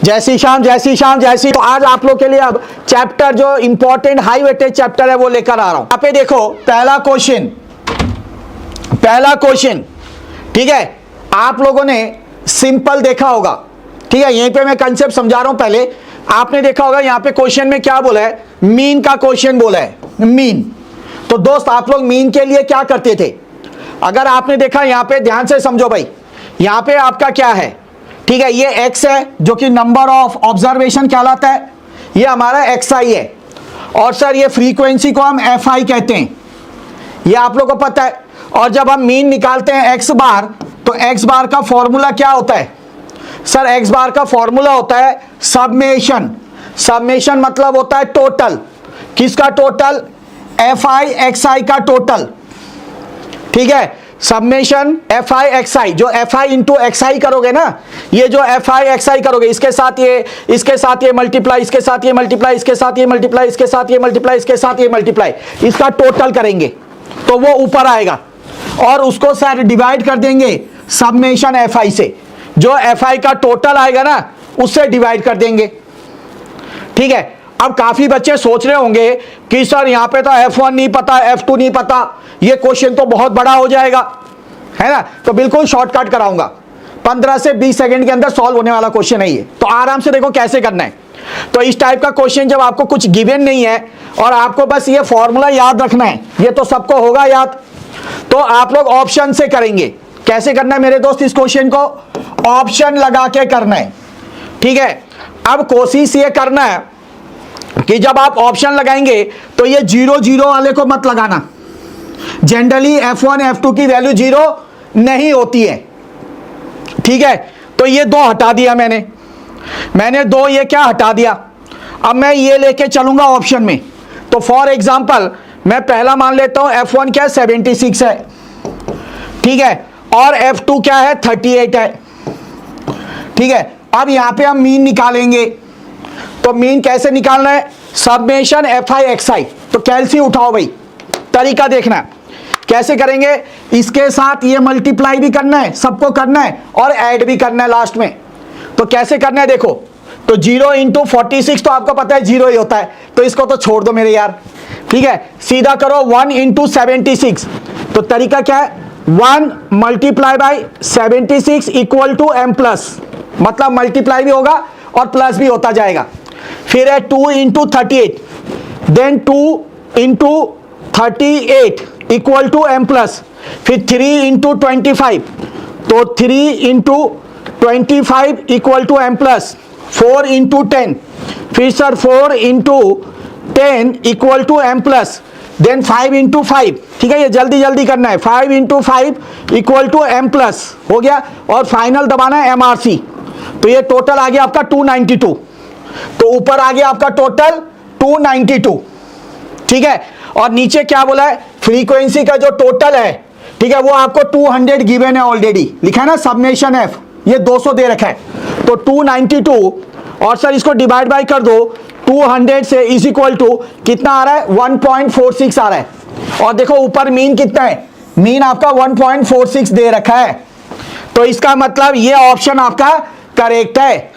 जय श्री श्याम, जय श्री श्याम, जय श्री। तो आज आप लोग के लिए अब चैप्टर जो इंपॉर्टेंट हाई वेटेज चैप्टर है वो लेकर आ रहा हूं। यहाँ पे देखो पहला क्वेश्चन, ठीक है, आप लोगों ने सिंपल देखा होगा, ठीक है। यहीं पे मैं कंसेप्ट समझा रहा हूं। पहले आपने देखा होगा यहाँ पे क्वेश्चन में क्या बोला है, मीन का क्वेश्चन बोला है, मीन। तो दोस्त आप लोग मीन के लिए क्या करते थे, अगर आपने देखा यहाँ पे ध्यान से समझो भाई, यहाँ पे आपका क्या है, ठीक है, ये x है जो कि नंबर ऑफ ऑब्जर्वेशन कहलाता है, ये हमारा xi है। और सर ये फ्रीक्वेंसी को हम fi कहते हैं, ये आप लोगों को पता है। और जब हम मीन निकालते हैं x बार, तो x बार का फॉर्मूला क्या होता है सर, x बार का फॉर्मूला होता है सबमेशन। सबमेशन मतलब होता है टोटल, किसका टोटल, fi xi का टोटल, ठीक है। सबमेशन fi xi, जो fi इंटू xi करोगे ना, ये जो fi xi करोगे, इसके साथ ये मल्टीप्लाई, इसके साथ ये मल्टीप्लाई, इसके साथ ये मल्टीप्लाई, इसके साथ ये मल्टीप्लाई, इसके साथ ये मल्टीप्लाई, इसका टोटल करेंगे तो वो ऊपर आएगा। और उसको सर डिवाइड कर देंगे सबमेशन fi से, जो fi का टोटल आएगा ना उससे डिवाइड कर देंगे, ठीक है। अब काफी बच्चे सोच रहे होंगे कि सर यहाँ पे तो f1 नहीं पता, f2 नहीं पता, ये क्वेश्चन तो बहुत बड़ा हो जाएगा, है ना। तो बिल्कुल शॉर्टकट कराऊंगा, 15 से 20 सेकंड के अंदर सॉल्व होने वाला क्वेश्चन है ये। तो आराम से देखो कैसे करना है। तो इस टाइप का क्वेश्चन जब आपको कुछ गिवन नहीं है और आपको बस ये फॉर्मूला याद रखना है, ये तो सबको होगा याद, तो आप लोग ऑप्शन से करेंगे। कैसे करना है मेरे दोस्त, इस क्वेश्चन को ऑप्शन लगा के करना है, ठीक है। अब कोशिश ये करना है कि जब आप ऑप्शन लगाएंगे तो ये 0 0 वाले को मत लगाना। जनरली f1 f2 की वैल्यू 0 नहीं होती है, ठीक है। तो ये 2 हटा दिया मैंने 2 ये क्या हटा दिया। अब मैं ये लेके चलूंगा ऑप्शन में। तो फॉर एग्जांपल मैं पहला मान लेता हूं f1 क्या है 76 है, ठीक है, और f2 क्या है 38 है, ठीक है। अब यहां पे हम मीन निकालेंगे, तो मीन कैसे निकालना है, सबमेशन fi xi। तो कैलसी उठाओ भाई, तरीका देखना कैसे करेंगे, इसके साथ ये मल्टीप्लाई भी करना है, सबको करना है, और ऐड भी करना है लास्ट में। तो कैसे करना है देखो, तो 0 इंटू 46 तो आपको पता है 0 ही होता है, तो इसको तो छोड़ दो मेरे यार, ठीक है। सीधा करो 1 इंटू 76। तो तरीका क्या है, 1 multiply by 76 equal to m plus, मतलब मल्टीप्लाई भी होगा और प्लस भी होता जाएगा। फिर है 2 into 38, then 2 into 38 equal to m plus, फिर 3 इंटू 25, तो 3 into 25 equal to m plus, 4 into 10, फिर sir 4 into 10 equal to m plus, then 5 into 5, ठीक है, ये जल्दी जल्दी करना है, 5 into 5 equal to m plus हो गया, और फाइनल दबाना है MRC। तो ये टोटल आ गया आपका 292, तो ऊपर आ गया आपका टोटल 292, ठीक है। और नीचे क्या बोला है, फ्रीक्वेंसी का जो टोटल है, ठीक है, वो आपको 200 गिवन है, ऑलरेडी लिखा है ना, सबमेशन f, ये 200 दे रखा है, तो 292, और सर इसको डिवाइड बाय कर दो 200 से, इज इक्वल टू कितना आ रहा है 1.46 आ रहा है। और देखो ऊपर मीन कितना है, मीन आपका 1.46 दे रखा है। तो इसका मतलब ये ऑप्शन आपका करेक्ट है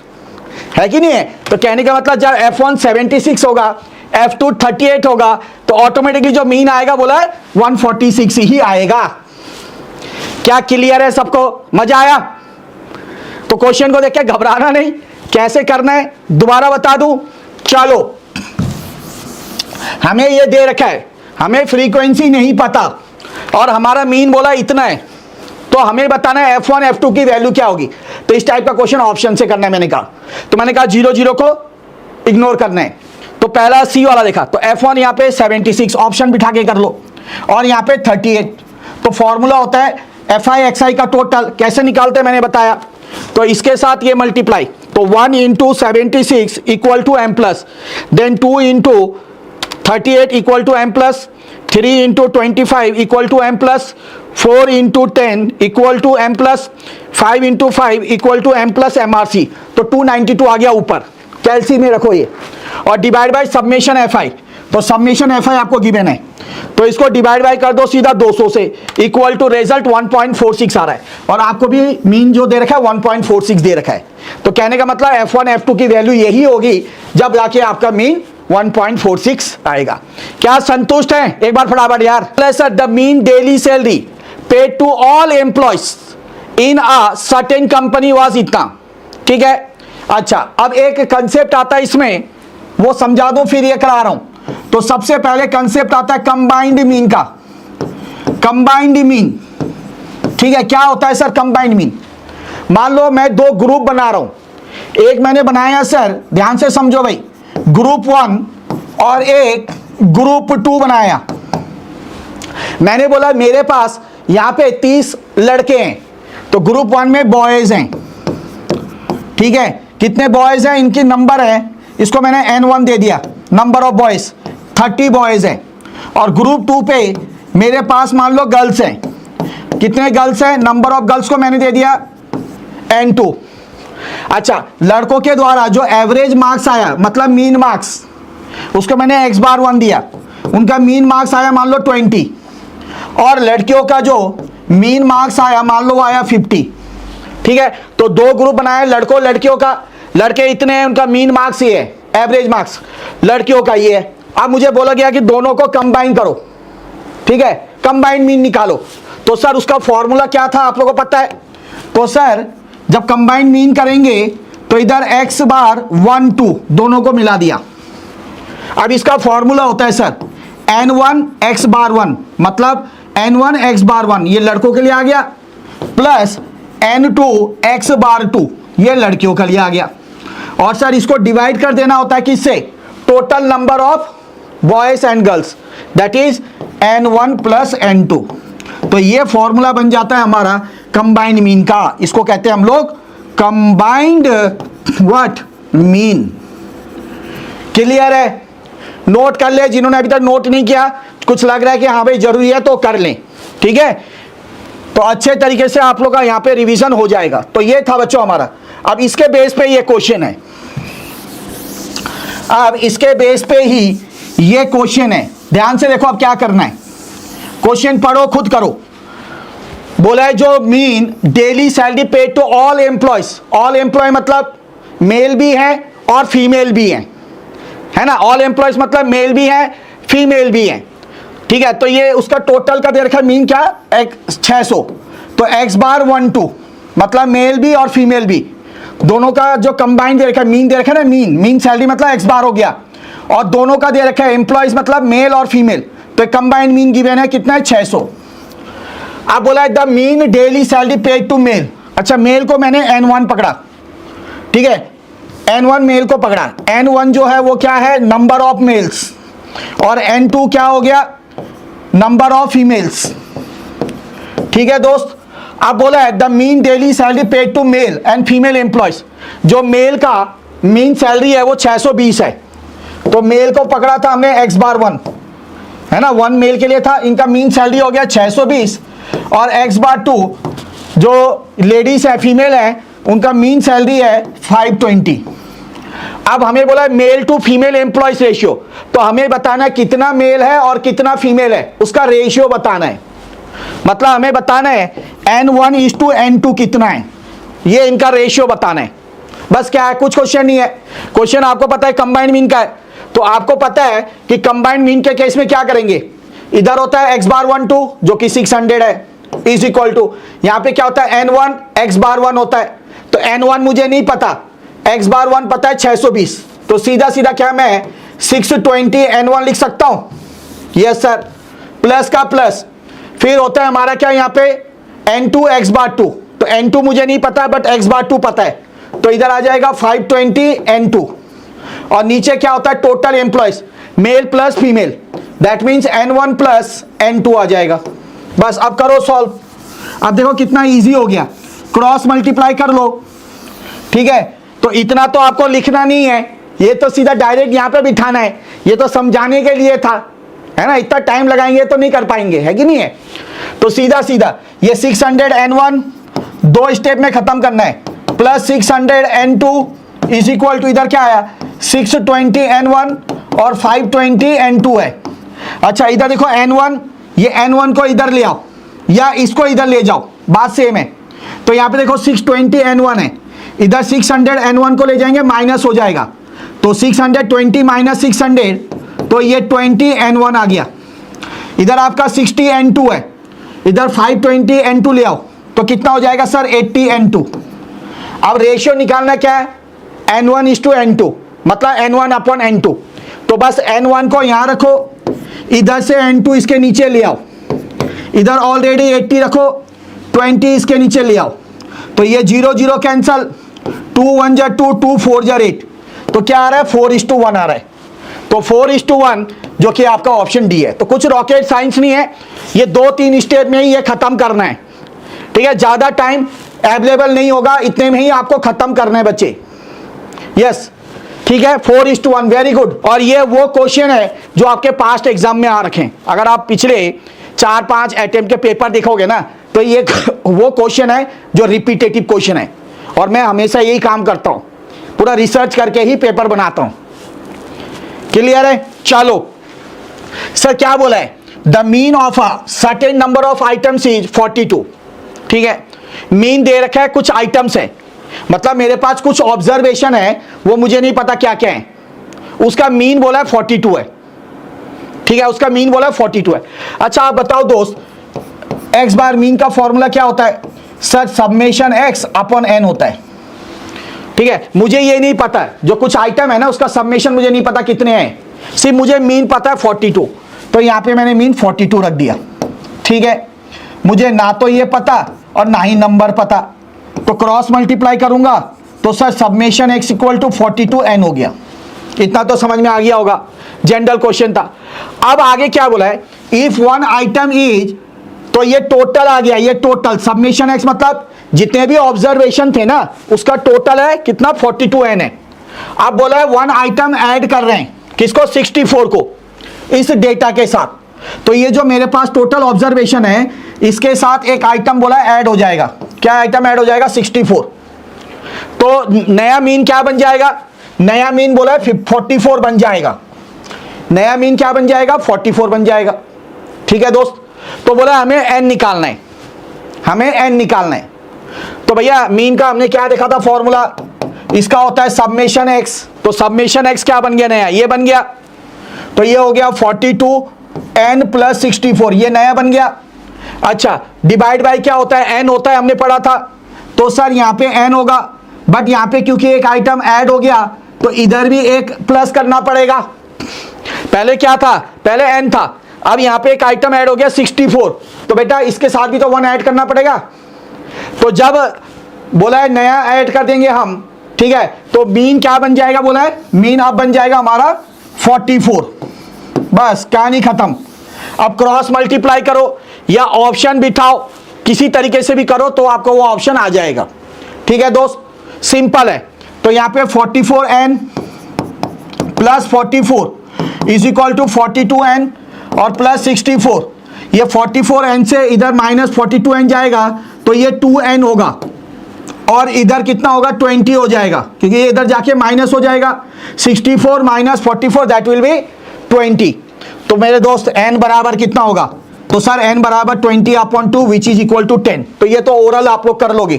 कि नहीं है। तो कहने का मतलब जब f1 76 होगा, f2 38 होगा, तो ऑटोमेटिकली जो मीन आएगा बोला है 146 ही आएगा। क्या क्लियर है सबको, मजा आया। तो क्वेश्चन को देख के घबराना नहीं, कैसे करना है दोबारा बता दूं। चलो, हमें ये दे रखा है, हमें फ्रीक्वेंसी नहीं पता और हमारा मीन बोला इतना है, तो हमें बताना है f1 f2 की वैल्यू क्या होगी। तो इस टाइप का क्वेश्चन ऑप्शन से करना है मैंने कहा। तो मैंने कहा 0 0 को इग्नोर करना है। तो पहला सी वाला देखा, तो f1 यहाँ पे 76 ऑप्शन बिठा के कर लो, और यहाँ पे 38। तो फॉर्मूला होता है fi xi का टोटल, कैसे निकालते हैं मैंने बताया। तो इसके साथ ये मल्टीप्लाई, तो 1 into 76 equal to m plus, then 2 into 38 equal to m plus, 3 into 25 equal to m plus, 4 into 10 equal to m plus, 5 into 5 equal to m plus MRC। तो 292 आ गया ऊपर, कैलसी में रखो ये, और डिवाइड बाय सबमेशन fi। तो summation fi आपको given है, तो इसको डिवाइड बाय कर दो सीधा 200 से, इक्वल टू रिजल्ट 1.46 आ रहा है, और आपको भी मीन जो दे रखा है 1.46 दे रखा है। तो कहने का मतलब F1 F2 की वैल्यू यही होगी जब जाके आपका मीन 1.46 आएगा। क्या संतुष्ट हैं? एक बार फटाफट यार। Sir the mean daily salary paid to all employees in a certain company was इतना, ठीक है। अच्छा, अब एक कंसेप्ट आता है इसमें, वो समझा दो फिर ये करा रहा हूं। तो सबसे पहले कंसेप्ट आता है कंबाइंड मीन का। कंबाइंड मीन, ठीक है। क्या होता है सर कंबाइंड मीन? मान लो मैं दो ग्रुप बना रहा हूं, एक मैंने बनाया सर, ध्यान से समझो भाई, ग्रुप 1 और एक ग्रुप 2 बनाया। मैंने बोला मेरे पास यहां पे 30 लड़के हैं, तो ग्रुप 1 में बॉयज हैं, ठीक है। कितने बॉयज हैं? इनकी नंबर है, इसको मैंने N1 दे दिया, नंबर ऑफ बॉयज 30 बॉयज हैं। और ग्रुप 2 पे मेरे पास मान लो गर्ल्स हैं, कितने गर्ल्स हैं? नंबर ऑफ गर्ल्स को मैंने दे दिया N2। अच्छा, लड़कों के द्वारा जो एवरेज मार्क्स आया, मतलब मीन मार्क्स, उसको मैंने x बार 1 दिया, उनका मीन मार्क्स आया मान लो 20, और लड़कियों का जो मीन मार्क्स आया मान लो आया 50, ठीक है। तो दो ग्रुप बनाए, लड़कों लड़कियों का। लड़के इतने हैं, उनका मीन मार्क्स ये है, एवरेज मार्क्स, लड़कियों का ये है। अब मुझे बोला गया कि दोनों को कंबाइन करो, ठीक है, कंबाइन मीन निकालो। तो सर उसका फॉर्मूला क्या था आप लोगों को पता है? तो सर जब कंबाइन मीन करेंगे तो इधर x बार 1 2 दोनों को मिला दिया। अब इसका फॉर्मूला होता है सर N1 x बार 1, मतलब N1 x बार 1 ये लड़कों के लिए आ गया, प्लस N2 x बार 2 ये लड़कियों के लिए आ गया। और सर इसको डिवाइड कर देना होता है किससे? Total number of boys and girls, that is N1 plus N2। तो ये फॉर्मूला बन जाता है हमारा कंबाइंड मीन का। इसको कहते हैं हम लोग कंबाइंड व्हाट मीन। क्लियर है? नोट कर ले, जिन्होंने अभी तक नोट नहीं किया, कुछ लग रहा है कि हाँ भाई जरूरी है तो कर लें, ठीक है। तो अच्छे तरीके से आप लोग का यहाँ पे रिवीजन हो जाएगा। तो ये था बच्चों हमारा। अब इसके बेस पे ये क्वेश्चन है, अब इसके बेस पे ही ये क्वेश्चन है। ध्यान से देखो अब क्या करना है, क्वेश्चन पढ़ो खुद करो। बोला है जो mean daily salary paid to all employees, all employee मतलब मेल भी है और फीमेल भी है ना। ऑल एम्प्लॉयज मतलब मेल भी है फीमेल भी है, ठीक है। तो ये उसका टोटल का दे रखा है मीन क्या? 600। तो x बार 1 2 मतलब मेल भी और फीमेल भी, दोनों का जो कंबाइंड दे रखा है, मीन दे रखा है ना, मीन सैलरी मतलब x बार हो गया, और दोनों का दे रखा है एम्प्लॉयज मतलब मेल और फीमेल, तो कंबाइंड मीन गिवन है कितना है? 600। अब बोला है the mean daily salary paid to male. अच्छा, मेल को मैंने N1 पकड़ा, ठीक है, N1 मेल को पकड़ा। N1 जो है वो क्या है? नंबर ऑफ मेल्स, और N2 क्या हो गया? नंबर ऑफ फीमेल्स, ठीक है दोस्त। अब बोला है the mean daily salary paid to male and female employees, जो मेल का मीन सैलरी है वो 620 है। तो मेल को पकड़ा था हमने x बार 1, है ना, 1 मेल के लिए था, इनका मीन सैलरी हो गया 620, और x बार 2 जो लेडीज है फीमेल है उनका मीन सैलरी है 520। अब हमें बोला male to female employees ratio, तो हमें बताना है कितना मेल है और कितना फीमेल है, उसका रेशियो बताना है। मतलब हमें बताना है N1 इज टू N2 कितना है, ये इनका रेशियो बताना है। बस क्या है, कुछ क्वेश्चन नहीं है। क्वेश्चन आपको पता है कंबाइंड मीन का है, तो आपको पता है कि कंबाइंड मीन के केस में क्या करेंगे, इधर होता है x बार 1 2 जो कि 600 है, इज इक्वल टू यहां पे क्या होता है N1 x बार 1 होता है। तो N1 मुझे नहीं पता, x बार 1 पता है 620, तो सीधा सीधा क्या मैं 620 N1 लिख सकता हूं? यस सर, प्लस का प्लस, फिर होता है हमारा क्या यहाँ पे N2 x बार 2, तो N2 मुझे नहीं पता बट x बार 2 पता है, तो इधर आ जाएगा 520 N2, और नीचे क्या होता है total employees male plus female, that means N1 plus N2 आ जाएगा। बस अब करो सॉल्व। अब देखो कितना इजी हो गया, क्रॉस मल्टीप्लाई कर लो, ठीक है। तो इतना तो आपको लिखना नहीं है, ये तो सीधा डायरेक्ट यहाँ पे बिठाना है, ये तो समझाने के लिए था, है ना। इतना टाइम लगाएंगे तो नहीं कर पाएंगे, है कि नहीं है। तो सीधा सीधा ये 600 N1 दो स्टेप में खत्म करना है, plus 600 N2 is equal to इधर क्या आया 620 N1 और 520 N2 है। अच्छा इधर देखो n1, ये n1 को इधर ले आओ या इसको इधर ले जाओ, बात सेम है। तो यहाँ पे देखो 620 n1 है, इधर 600 n1 को ले जाएंगे, माइनस हो जाएगा, तो 620 माइनस 600, तो ये 20 n1 आ गया। इधर आपका 60 n2 है, इधर 520 n2 ले आओ, तो कितना हो जाएगा सर 80 n2। अब रेशियो निकालना क्या है, n1:n2, मतलब n1 अपॉन n2। तो बस n1 को यहां रखो, इधर से n2 इसके नीचे ले आओ, इधर ऑलरेडी 80 रखो, 20 इसके नीचे ले आओ, तो ये 0 0 कैंसल, 2 1 जा 2, 2 4 जा 8, तो क्या आ रहा है 4:1 आ रहा है। तो 4:1 जो कि आपका ऑप्शन डी है। तो कुछ रॉकेट साइंस नहीं है, ये 2-3 स्टेप में ही ये खत्म करना है, ठीक है, ज्यादा टाइम अवेलेबल नहीं होगा, इतने में ही आपको खत्म करना है बच्चे। यस ठीक है, 4:1, वेरी गुड। और ये वो क्वेश्चन है जो आपके पास्ट एग्जाम में आ रखे हैं। अगर आप पिछले 4-5 अटेम्प्ट के पेपर देखोगे ना, तो ये वो क्वेश्चन है जो रिपीटेटिव क्वेश्चन है, और मैं हमेशा यही काम करता हूं, पूरा रिसर्च करके ही पेपर बनाता हूं। क्लियर है? चलो सर क्या बोला है, the mean of a certain number of items is 42। ठीक है, मीन दे रखा है, कुछ आइटम्स है, मतलब मेरे पास कुछ ऑब्जर्वेशन है, वो मुझे नहीं पता क्या क्या है, उसका मीन बोला है 42 है। ठीक है, उसका मीन बोला है 42 है। अच्छा आप बताओ दोस्त, एक्स बार मीन का फॉर्मूला क्या होता है sir, summation x upon N होता है। ठीक है, मुझे ये नहीं पता है, जो कुछ आइटम है ना उसका सब्मेशन मुझे नहीं पता कितने हैं, सिर्फ मुझे मीन पता है 42, तो यहां पे मैंने मीन 42 रख दिया। ठीक है, मुझे ना तो ये पता और ना ही नंबर पता, तो क्रॉस मल्टीप्लाई करूंगा तो sir summation x equal to 42 n हो गया। इतना तो समझ में आ गया होगा, जनरल क्वेश्चन था। अब आगे क्या बोला है, इफ वन आइटम इज, तो ये टोटल आ गया, ये टोटल सब्मेशन एक्स मतलब जितने भी ऑब्जर्वेशन थे ना उसका टोटल है कितना 42 एन है। अब बोला है वन आइटम ऐड कर रहे हैं, किसको 64 को, इस डेटा के साथ, तो ये जो मेरे पास टोटल ऑब्जर्वेशन है इसके साथ एक आइटम बोला है ऐड हो जाएगा। क्या आइटम ऐड हो जाएगा 64, तो नया मीन क्या बन जाएगा, नया मीन बोला है 44 बन जाएगा, नया मीन क्या बन जाएगा 44 बन जाएगा। ठीक है दोस्त, तो बोला हमें एन निकालना है, हमें एन निकालना है। तो भैया मीन का हमने क्या देखा था फॉर्मूला, इसका होता है सब्मेशन एक्स, तो सब्मेशन एक्स क्या बन गया नया, ये बन गया, तो ये हो गया 42 एन प्लस 64, ये नया बन गया। अच्छा डिवाइड बाय क्या होता है, एन होता है, हमने पढ़ा था, तो सर यहाँ पे एन होगा, बट यहाँ पे क्योंकि एक आइटम ऐड हो गया तो इधर भी एक प्लस करना पड़ेगा। पहले क्या था, पहले एन था, अब यहाँ पे एक आइटम ऐड हो गया 64, तो बेटा इसके साथ भी तो 1 ऐड करना पड़ेगा। तो जब बोला है नया ऐड कर देंगे हम, ठीक है, तो मीन क्या बन जाएगा, बोला है मीन अब बन जाएगा हमारा 44, बस कहानी खत्म। अब क्रॉस मल्टीप्लाई करो या ऑप्शन बिठाओ, किसी तरीके से भी करो तो आपको वो ऑप्शन आ जाएगा। ठीक है दोस्त, सिंपल है। तो यहाँ पे 44n plus 44 is equal to 42n और प्लस 64, ये 44n से इधर माइनस 42n जाएगा तो ये 2n होगा, और इधर कितना होगा 20 हो जाएगा, क्योंकि ये इधर जाके माइनस हो जाएगा, 64 माइनस 44 दैट विल बी 20। तो मेरे दोस्त n बराबर कितना होगा, तो सर n बराबर 20/2 विच इज इक्वल टू 10। तो ये तो ओरल आप लोग कर लोगे,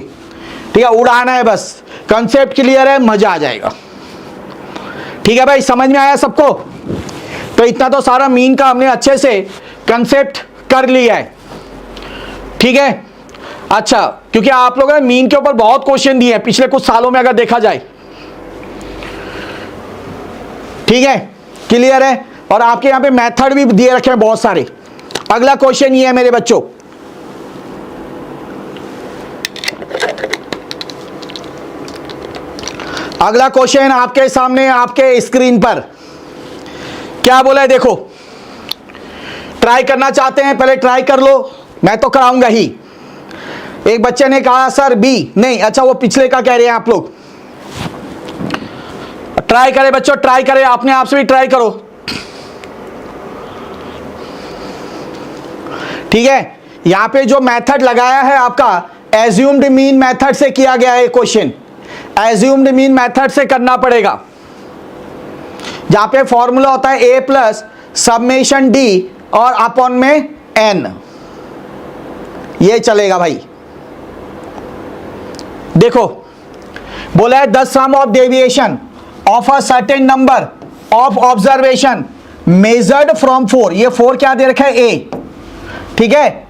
ठीक है, उड़ाना है बस, कंसेप्ट क्लियर है, मजा आ जाएगा। ठीक है भाई, समझ में आया सबको? तो इतना तो सारा मीन का हमने अच्छे से कंसेप्ट कर लिया है। ठीक है, अच्छा क्योंकि आप लोगों ने मीन के ऊपर बहुत क्वेश्चन दिए हैं पिछले कुछ सालों में अगर देखा जाए। ठीक है, क्लियर है, और आपके यहां पे मेथड भी दिए रखे हैं बहुत सारे। अगला क्वेश्चन ये है मेरे बच्चों, अगला क्वेश्चन आपके सामने आपके स्क्रीन पर क्या बोला है, देखो ट्राई करना चाहते हैं पहले ट्राई कर लो, मैं तो कराऊंगा ही। एक बच्चे ने कहा सर बी नहीं, अच्छा वो पिछले का कह रहे हैं आप लोग। ट्राई करें बच्चों, ट्राई करें, अपने आप से भी ट्राई करो। ठीक है, यहां पे जो मेथड लगाया है आपका एज्यूम्ड मीन मेथड से किया गया है क्वेश्चन, एज्यूम्ड मीन मेथड से करना पड़ेगा, जहां पे फॉर्मूला होता है a प्लस सब्मेशन d और अपॉन में n, ये चलेगा भाई। देखो बोला है the sum of deviation of a certain number of observation measured from 4, ये 4 क्या दे रखा है a, ठीक है,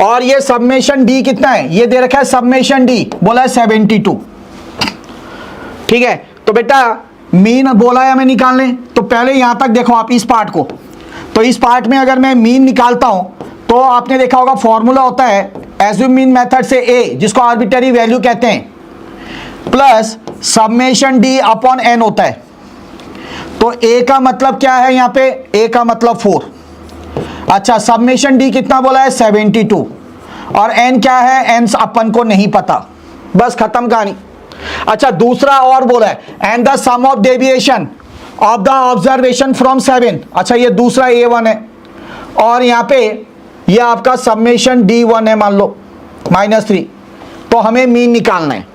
और ये सबमेशन d कितना है, ये दे रखा है सबमेशन d, बोला है 72, ठीक है। तो बेटा मीन बोला है हमें निकालने, तो पहले यहां तक देखो आप इस पार्ट को, तो इस पार्ट में अगर मैं मीन निकालता हूं तो आपने देखा होगा फॉर्मूला होता है एज्यूम मीन मेथड से a, जिसको आर्बिट्ररी वैल्यू कहते हैं, plus summation d upon n होता है। तो a का मतलब क्या है यहाँ पे, a का मतलब 4, अच्छा सबमेशन d कितना बोला है 72, और n क्या है, n अपन को नहीं पता, बस खत्म कहानी। अच्छा दूसरा और बोला है and the sum of deviation of the observation from 7, अच्छा ये दूसरा a1 है, और यहाँ पे ये आपका सबमेशन d1 है, मान लो -3, तो हमें मीन निकालना है।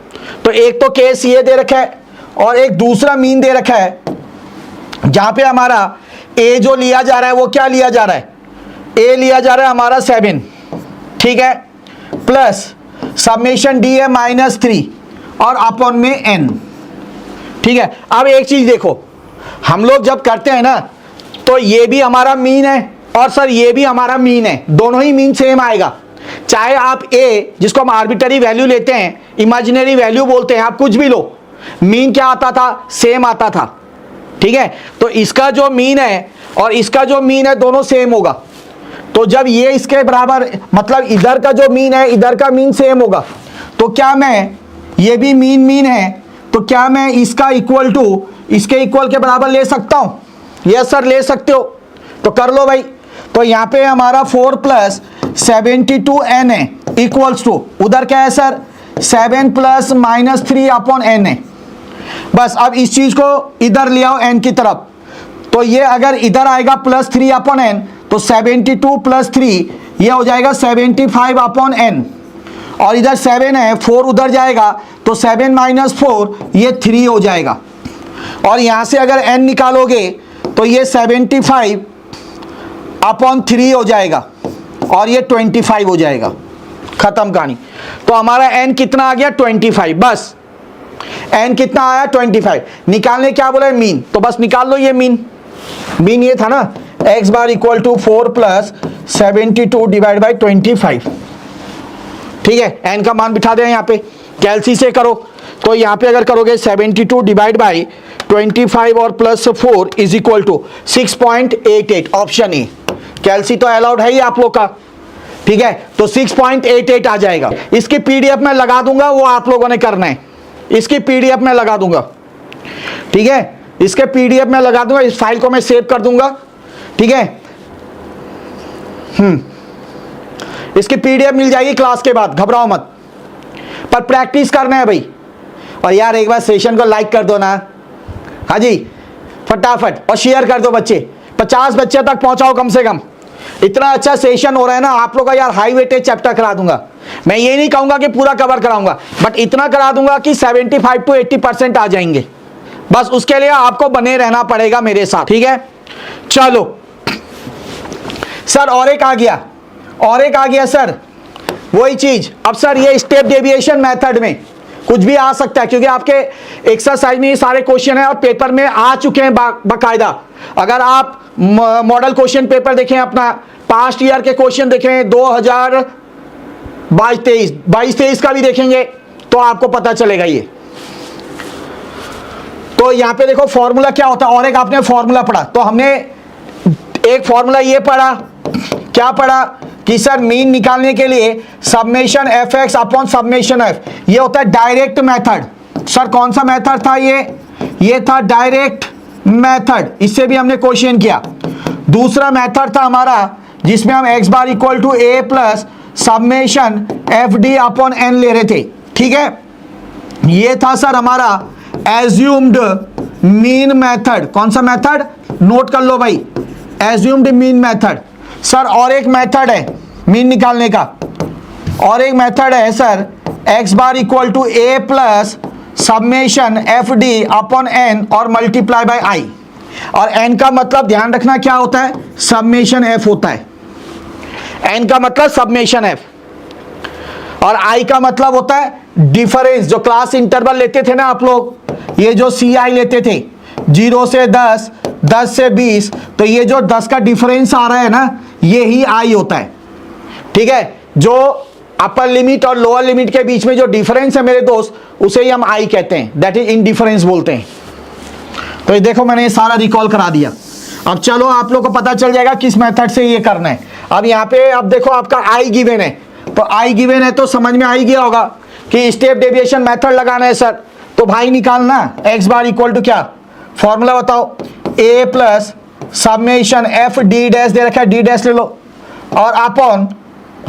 तो एक तो केस ये दे रखा है और एक दूसरा मीन दे रखा है, जहां पे हमारा a जो लिया जा रहा है वो क्या लिया जा रहा है, a लिया जा रहा है हमारा 7, ठीक है, प्लस सबमेशन d है -3 और अपॉन में n, ठीक है। अब एक चीज देखो, हम लोग जब करते हैं ना तो ये भी हमारा मीन है और सर ये भी हमारा मीन है, दोनों ही मीन सेम आएगा, चाहे आप a जिसको हम आर्बिट्ररी वैल्यू लेते हैं, इमेजिनरी वैल्यू बोलते हैं, आप कुछ भी लो, मीन क्या आता था, सेम आता था, ठीक है। तो इसका जो मीन है और इसका जो मीन है दोनों सेम होगा, तो जब ये इसके बराबर, मतलब इधर का जो मीन है इधर का मीन सेम होगा, तो क्या मैं, ये भी मीन है, तो क्या मैं इसका इक्वल टू इसके इक्वल के बराबर ले सकता हूं, यस सर ले सकते हो, तो कर लो भाई। तो यहाँ पे हमारा 4 प्लस 72n है इक्वल्स टू, उधर क्या है सर 7 प्लस -3 अपॉन n है, बस। अब इस चीज को इधर ले आओ n की तरफ, तो ये अगर इधर आएगा +3 अपॉन n, तो 72 + 3 ये हो जाएगा 75 अपॉन n, और इधर 7 है, 4 उधर जाएगा तो 7 - 4 ये 3 हो जाएगा, और यहां से अगर n निकालोगे तो ये 75 अपॉन 3 हो जाएगा और ये 25 हो जाएगा, खत्म कहानी। तो हमारा n कितना आ गया 25, बस n कितना आया 25, निकालने क्या बोला है मीन, तो बस निकाल लो ये मीन, मीन ये था ना x bar equal to 4 plus 72 divide by 25, ठीक है। n का मान बिठा दें यहाँ पे, कैलसी से करो, तो यहाँ पे अगर करोगे 72 डिवाइड बाई 25 और plus 4 is equal to 6.88, option A, calci तो अलाउड है ही आप लोग का, ठीक है। तो 6.88 आ जाएगा। इसकी पीडीएफ में लगा दूंगा, वो आप लोगों ने करना है, इसकी पीडीएफ में लगा दूंगा, ठीक है, इसके पीडीएफ में लगा दूंगा, इस फाइल को मैं सेव कर दूंगा, ठीक है। इसकी पीडीएफ मिल जाएगी क्लास के बाद, घबराओ मत, पर प्रैक्टिस करना है भाई। और यार एक बार सेशन को लाइक कर दो ना, हाँ जी फटाफट, और शेयर कर दो, बच्चे 50 बच्चे तक पहुंचाओ कम से कम। इतना अच्छा सेशन हो रहा है ना आप लोग का यार, हाई वेटेज चैप्टर करा दूंगा। मैं ये नहीं कहूंगा कि पूरा कवर कराऊंगा, बट इतना करा दूंगा कि 75 to 80% आ जाएंगे। बस उसके लिए आपको बने रहना पड़ेगा मेरे साथ, ठीक है। चलो सर और एक आ गया, और एक आ गया सर, वही चीज। अब सर ये स्टेप डेविएशन मेथड में कुछ भी आ सकता है, क्योंकि आपके एक्सरसाइज में ये सारे क्वेश्चन है और पेपर में आ चुके हैं बाकायदा। अगर आप मॉडल क्वेश्चन पेपर देखें, अपना पास्ट ईयर के क्वेश्चन देखें, 2022-23 का भी देखेंगे तो आपको पता चलेगा ये। तो यहां पे देखो फॉर्मूला क्या होता है, और एक आपने फॉर्मूला पढ़ा, तो हमने एक फॉर्मूला ये पढ़ा, क्या पढ़ा कि सर मीन निकालने के लिए summation F x upon summation F, ये होता है डायरेक्ट मेथड। सर कौन सा मेथड था ये था डायरेक्ट मेथड, इससे भी हमने क्वेश्चन किया। दूसरा मेथड था हमारा जिसमें हम x bar equal to a plus summation f d upon n ले रहे थे, ठीक है। ये था सर हमारा एज्यूम्ड मीन मेथड। कौन सा मेथड, नोट कर लो भाई, एज्यूम्ड मीन मेथड। सर और एक मेथड है मीन निकालने का, और एक मेथड है sir x bar equal to a plus summation f d upon n और मल्टीप्लाई बाय आई। और एन का मतलब ध्यान रखना क्या होता है, समेशन एफ होता है। एन का मतलब समेशन एफ, और आई का मतलब होता है डिफरेंस। जो क्लास इंटरवल लेते थे ना आप लोग, ये जो सी आई लेते थे 0 से 10, 10 से 20, तो ये जो 10 का डिफरेंस आ रहा है ना, ये ही आई होता है। ठीक है, जो अपर लिमिट और लोअर लिमिट के बीच में जो डिफरेंस है मेरे दोस्त, उसे ही हम आई कहते हैं, दैट इज इंडिफरेंस बोलते हैं। तो ये देखो मैंने ये सारा रिकॉल करा दिया। अब चलो आप लोग को पता चल जाएगा किस मेथड से ये करना है। अब यहाँ पे अब देखो आपका आई गिवन है, तो आई गिवन है तो समझ में आई गया होगा कि स्टेप डेविएशन मेथड लगाना है सर। तो भाई निकालना एक्स बार इक्वल टू क्या, फॉर्मूला बताओ, a plus summation f d dash दे रखा है, डी डैश ले लो, और अपॉन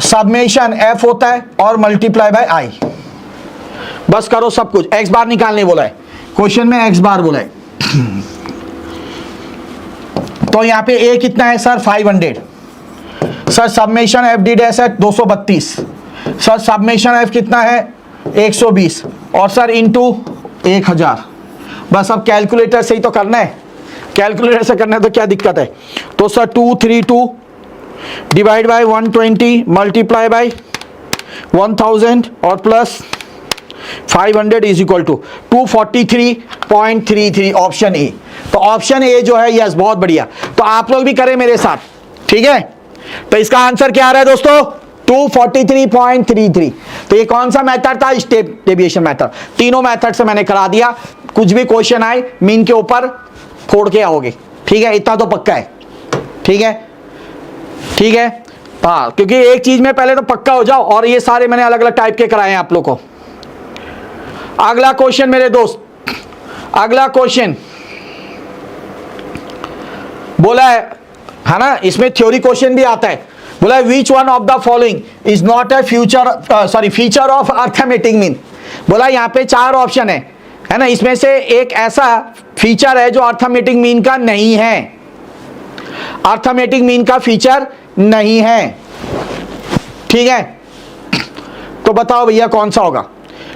समेशन एफ होता है और मल्टीप्लाई बाय आई। बस करो सब कुछ। एक्स बार निकालने बोला है क्वेश्चन में, एक्स बार बोला है। तो यहां पे ए कितना है sir, 500। Sir summation f d dash है 232। सर समेशन एफ कितना है 120, और सर इंटू 1000। बस अब कैलकुलेटर से ही तो करना है, कैलकुलेटर से करना है तो क्या दिक्कत है। तो sir 232 divide by 120 multiply by 1000 और plus 500 is equal to 243.33, option A. तो ऑप्शन ए जो है यस, बहुत बढ़िया। तो आप लोग भी करें मेरे साथ, ठीक है। तो इसका आंसर क्या आ रहा है दोस्तों, 243.33। तो ये कौन सा मेथड था, स्टेप डेविएशन मेथड। तीनों मेथड से मैंने करा दिया। कुछ भी क्वेश्चन आए मीन के ऊपर फोड़ के आओगे, ठीक है, इतना तो पक्का है। ठीक है, ठीक है, हाँ, क्योंकि एक चीज में पहले तो पक्का हो जाओ। और ये सारे मैंने अलग अलग टाइप के कराए हैं आप लोग को। अगला क्वेश्चन मेरे दोस्त, अगला क्वेश्चन बोला है ना, इसमें थ्योरी क्वेश्चन भी आता है। बोला है which one of the following is not a feature of arithmetic mean. बोला यहाँ पे 4 ऑप्शन है ना, इसमें से एक ऐसा फीचर है जो अर्थमेटिक मीन का नहीं है, अर्थमेटिक मीन का फीचर नहीं है। ठीक है, तो बताओ भैया कौन सा होगा।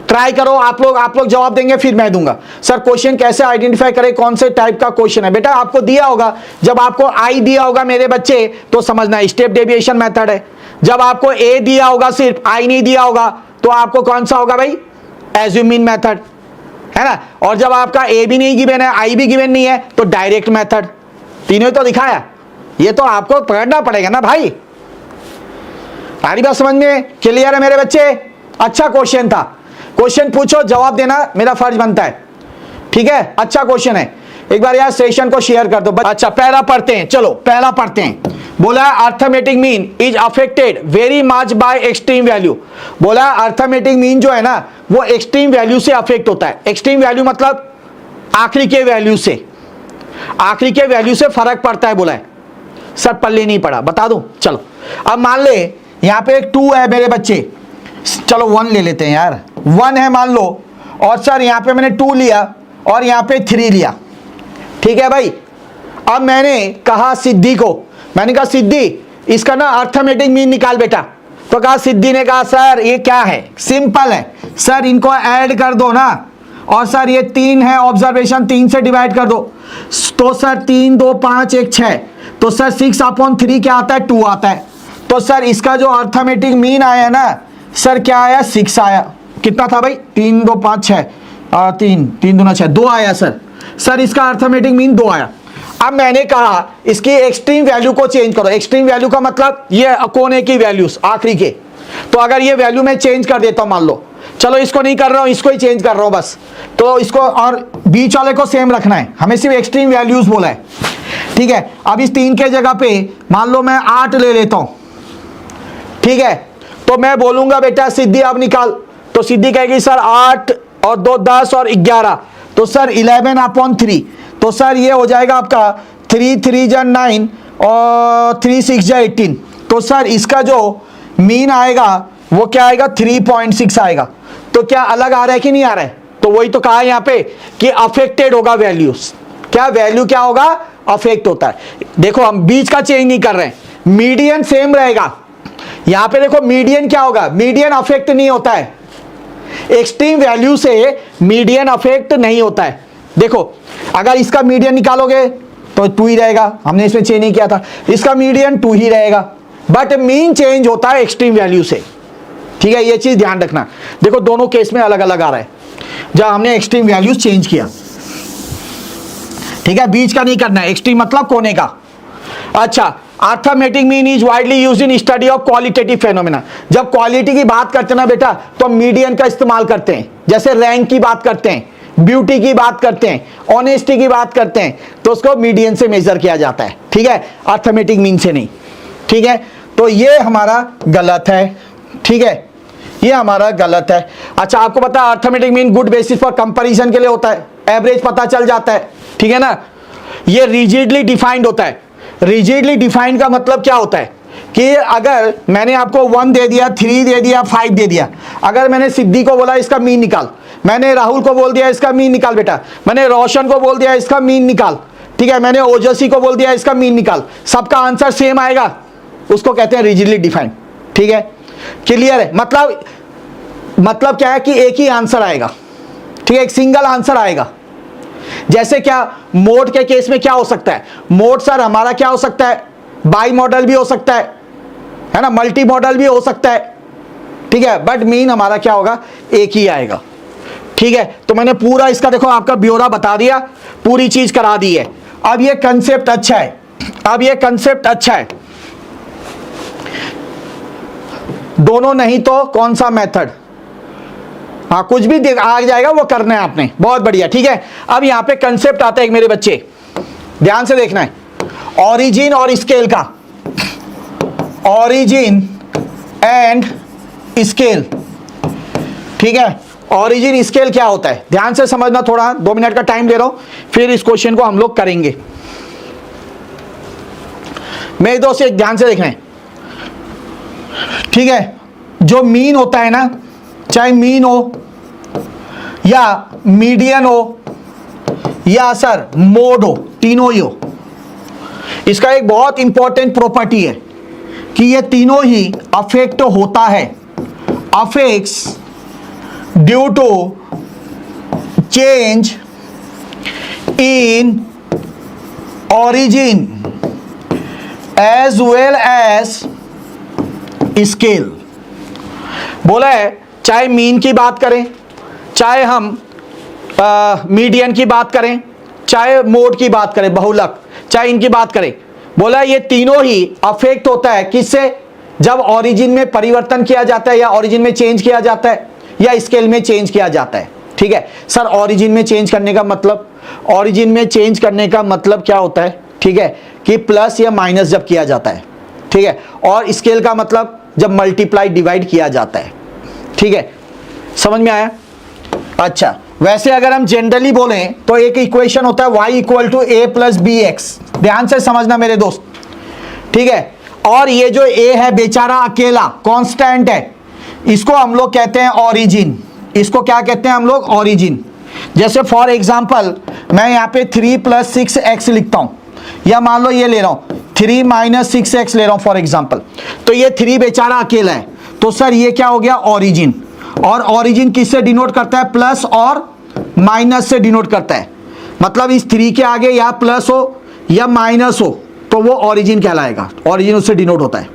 ट्राई करो आप लोग जवाब देंगे फिर मैं दूंगा। सर क्वेश्चन कैसे आइडेंटिफाई करें कौन से टाइप का क्वेश्चन है। बेटा आपको दिया होगा, जब आपको आई दिया होगा मेरे बच्चे तो समझना स्टेप डेविएशन मेथड है। जब आपको ए दिया होगा सिर्फ, आई नहीं दिया होगा, तो आपको कौन सा होगा भाई, एज्यूम मीन मेथड, है ना। और जब आपका ए भी नहीं गिवन है, आई भी गिवन नहीं है, तो डायरेक्ट मेथड। तीनों तो दिखाया, ये तो आपको पकड़ना पड़ेगा ना भाई। सारी बात समझ में क्लियर है मेरे बच्चे। अच्छा क्वेश्चन था, क्वेश्चन पूछो जवाब देना मेरा फर्ज बनता है। ठीक है, अच्छा क्वेश्चन है। एक बार यार सेशन को शेयर कर दो। अच्छा पहला पढ़ते हैं, चलो पहला पढ़ते हैं। बोला arithmetic mean is affected very much by extreme value. बोला अर्थमेटिक मीन जो है ना वो एक्सट्रीम वैल्यू से अफेक्ट होता है। एक्सट्रीम वैल्यू मतलब आखिरी के वैल्यू से, आखिरी के वैल्यू से फर्क पड़ता है। बोला है सर पल्ले नहीं पड़ा, बता दूं। चलो अब मान ले यहां पे एक 2 है मेरे बच्चे, चलो 1 ले लेते हैं यार, 1 है मान लो, और सर यहां पे मैंने 2 लिया और यहां पे 3 लिया। ठीक है भाई, अब मैंने कहा सिद्धि को, मैंने कहा सिद्धि इसका ना अर्थमेटिक मीन निकाल बेटा। तो कहा सिद्धि ने कहा सर ये क्या है, सिंपल है सर, इनको ऐड कर दो ना, और सर ये 3 है ऑब्जर्वेशन, 3 से डिवाइड कर दो। तो सर 3 2 5 1 6, तो सर 6/3 क्या आता है, 2 आता है। तो सर इसका जो अर्थमेटिक मीन आया ना सर क्या आया, 6 आया। कितना था भाई, 3 2 5 6, 3 3 2 6, 2 आया सर। सर इसका अर्थमेटिक मीन 2 आया। अब मैंने कहा इसकी एक्सट्रीम वैल्यू को चेंज करो। एक्सट्रीम वैल्यू का मतलब ये कोने की वैल्यूज आखिरी के। तो अगर ये वैल्यू मैं चेंज कर देता हूं, मान लो, चलो इसको नहीं कर रहा हूं, इसको ही चेंज कर रहा हूं बस, तो इसको और बीच वाले को सेम रखना है, हमें सिर्फ एक्सट्रीम वैल्यूज बोला है। ठीक है, अब इस 3 के जगह पे मान लो मैं 8 ले लेता हूं। ठीक है, तो मैं बोलूंगा बेटा सिद्धि अब निकाल, तो सिद्धि कहेगी सर 8 और 2 10 और 11, तो सर 11/3। तो सर ये हो जाएगा आपका 3 3 जा 9 और 3 6 जा 18। तो सर इसका जो मीन आएगा वो क्या आएगा, 3.6 आएगा। तो क्या अलग आ रहा है कि नहीं आ रहा है, तो वही तो कहा यहाँ पे कि अफेक्टेड होगा वैल्यूज। क्या वैल्यू क्या होगा, अफेक्ट होता है। देखो हम बीच का चेंज नहीं कर रहे हैं, मीडियन सेम रहेगा। यहां पे देखो मीडियन क्या होगा, मीडियन अफेक्ट नहीं होता है, एक्सट्रीम वैल्यू से मीडियन अफेक्ट नहीं होता है। देखो अगर इसका मीडियन निकालोगे तो 2 ही रहेगा, हमने इसमें चेंज नहीं किया था। इसका मीडियन 2 ही रहेगा, बट मीन चेंज होता है एक्सट्रीम वैल्यू से, ठीक है, ये चीज ध्यान रखना। देखो दोनों केस में अलग अलग आ रहा है जब हमने एक्सट्रीम वैल्यूज चेंज किया, ठीक है, बीच का नहीं करना है, एक्सट्रीम मतलब कोने का। अच्छा, arithmetic mean is widely used in study of qualitative phenomena. जब क्वालिटी की बात करते हैं ना बेटा, तो मीडियन का इस्तेमाल करते हैं, जैसे रैंक की बात करते हैं, ब्यूटी की बात करते हैं, ऑनेस्टी की बात करते हैं, तो उसको मीडियन से मेजर किया जाता है, ठीक है, अर्थमेटिक मीन से नहीं, ठीक है। तो ये हमारा गलत है, ठीक है, ये हमारा गलत है। अच्छा, आपको पता है arithmetic mean good basis for comparison के लिए होता है, एवरेज पता चल जाता है, ठीक है ना। ये रिजिडली डिफाइंड होता है। रिजिडली डिफाइंड का मतलब क्या होता है कि अगर मैंने आपको 1 दे दिया, 3 दे दिया, 5 दे दिया, अगर मैंने सिद्धि को बोला इसका मीन निकाल, मैंने राहुल को बोल दिया इसका मीन निकाल बेटा, मैंने रोशन को बोल दिया इसका मीन निकाल, ठीक है, मैंने ओजस्वी को बोल दिया इसका मीन निकाल, सबका आंसर सेम आएगा, उसको कहते हैं रिजिडली डिफाइंड, ठीक है, क्लियर है। मतलब क्या है कि एक ही आंसर आएगा, ठीक है, एक सिंगल आंसर आएगा। जैसे क्या मोड के केस में क्या हो सकता है, मोड सर हमारा क्या हो सकता है, बाई मॉडल भी हो सकता है ना, मल्टी मॉडल भी हो सकता है, ठीक है, बट मीन हमारा क्या होगा, एक ही आएगा, ठीक है। तो मैंने पूरा इसका देखो आपका ब्यौरा बता दिया, पूरी चीज करा दी है। अब ये कंसेप्ट अच्छा है, अब ये कंसेप्ट अच्छा है, दोनों नहीं तो कौन सा मेथड, हाँ कुछ भी आ जाएगा वो करना है आपने, बहुत बढ़िया, ठीक है। अब यहां पे कंसेप्ट आता है एक, मेरे बच्चे ध्यान से देखना है, ऑरिजिन और स्केल का, ऑरिजिन एंड स्केल, ठीक है। ऑरिजिन स्केल क्या होता है, ध्यान से समझना, थोड़ा 2 मिनट का टाइम दे रहा हूं, फिर इस क्वेश्चन को हम लोग करेंगे। मेरे दोस्त एक ध्यान से देखना है, ठीक है। जो मीन होता है ना, चाहे मीन हो या मीडियन हो या सर मोड हो, तीनों ही हो, इसका एक बहुत इंपॉर्टेंट प्रॉपर्टी है कि ये तीनों ही अफेक्ट होता है, affects due to change in origin as well as scale. बोला है चाहे मीन की बात करें, चाहे हम मीडियन की बात करें, चाहे मोड की बात करें, बहुलक, चाहे इनकी बात करें, बोला ये तीनों ही अफेक्ट होता है किससे, जब ऑरिजिन में परिवर्तन किया जाता है या ऑरिजिन में चेंज किया जाता है या स्केल में चेंज किया जाता है, ठीक है। सर ऑरिजिन में चेंज करने का मतलब, ऑरिजिन में चेंज करने का मतलब क्या होता है, ठीक है, कि प्लस या माइनस जब किया जाता है, ठीक है, और स्केल का मतलब जब मल्टीप्लाई डिवाइड किया जाता है, ठीक है, समझ में आया। अच्छा, वैसे अगर हम जनरली बोलें तो एक इक्वेशन होता है y equal to a plus b x, ध्यान से समझना मेरे दोस्त, ठीक है। और ये जो a है बेचारा अकेला कांस्टेंट है, इसको हम लोग कहते हैं ऑरिजिन, इसको क्या कहते हैं हम लोग, ऑरिजिन। जैसे फॉर एग्जांपल मैं यहाँ पे 3 प्लस 6x लिखता हूँ, या मान लो ये ले रहा हूँ 3 माइनस 6x ले रहा हूँ फॉर एग्जांपल, तो ये 3 बेचारा अकेला है, तो सर ये क्या हो गया, ऑरिजिन। और ऑरिजिन किससे डिनोट करता है, प्लस और माइनस से डिनोट करता है, मतलब इस 3 के आगे या प्लस हो या माइनस हो तो वो ऑरिजिन कहलाएगा, ऑरिजिन उससे डिनोट होता है।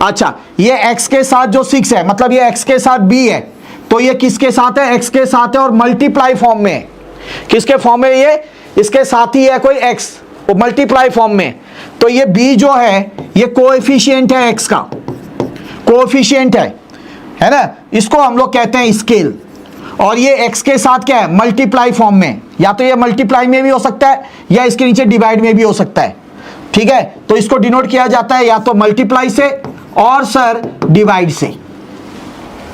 अच्छा, ये x के साथ जो 6 है, मतलब ये x के साथ b है, तो ये किसके साथ है, x के साथ है और मल्टीप्लाई फॉर्म में है, किसके फॉर्म में, ये इसके साथ ही है कोई x, वो मल्टीप्लाई फॉर्म में, तो ये b जो है ये कोएफिशिएंट है, x का कोएफिशिएंट है ना, इसको हम लोग कहते हैं स्केल। और ये x के साथ क्या है, मल्टीप्लाई फॉर्म में, या तो ये मल्टीप्लाई में भी हो सकता है या इसके नीचे डिवाइड में भी हो सकता है, ठीक है। तो इसको डिनोट किया जाता है या तो मल्टीप्लाई से और सर डिवाइड से,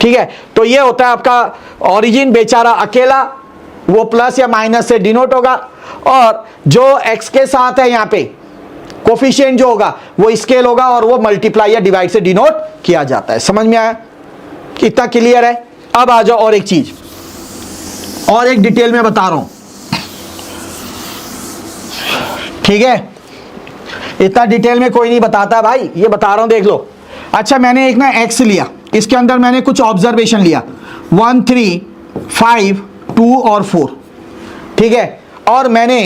ठीक है। तो ये होता है आपका ऑरिजिन, बेचारा अकेला, वो प्लस या माइनस से डिनोट होगा, और जो x के साथ है यहाँ पे कोफिशिएंट जो होगा वो स्केल होगा और वो मल्टीप्लाई या डिवाइड से डिनोट किया जाता है। समझ में आया, कितना क्लियर है। अब आ जाओ और एक चीज, और एक डिटेल में बता रहा हूं, ठीक है, इतना डिटेल में कोई नहीं बताता भाई, ये बता रहा हूं, देख लो। अच्छा, मैंने एक ना x लिया, इसके अंदर मैंने कुछ ऑब्जर्वेशन लिया, 1 3 5 2 और 4, ठीक है, और मैंने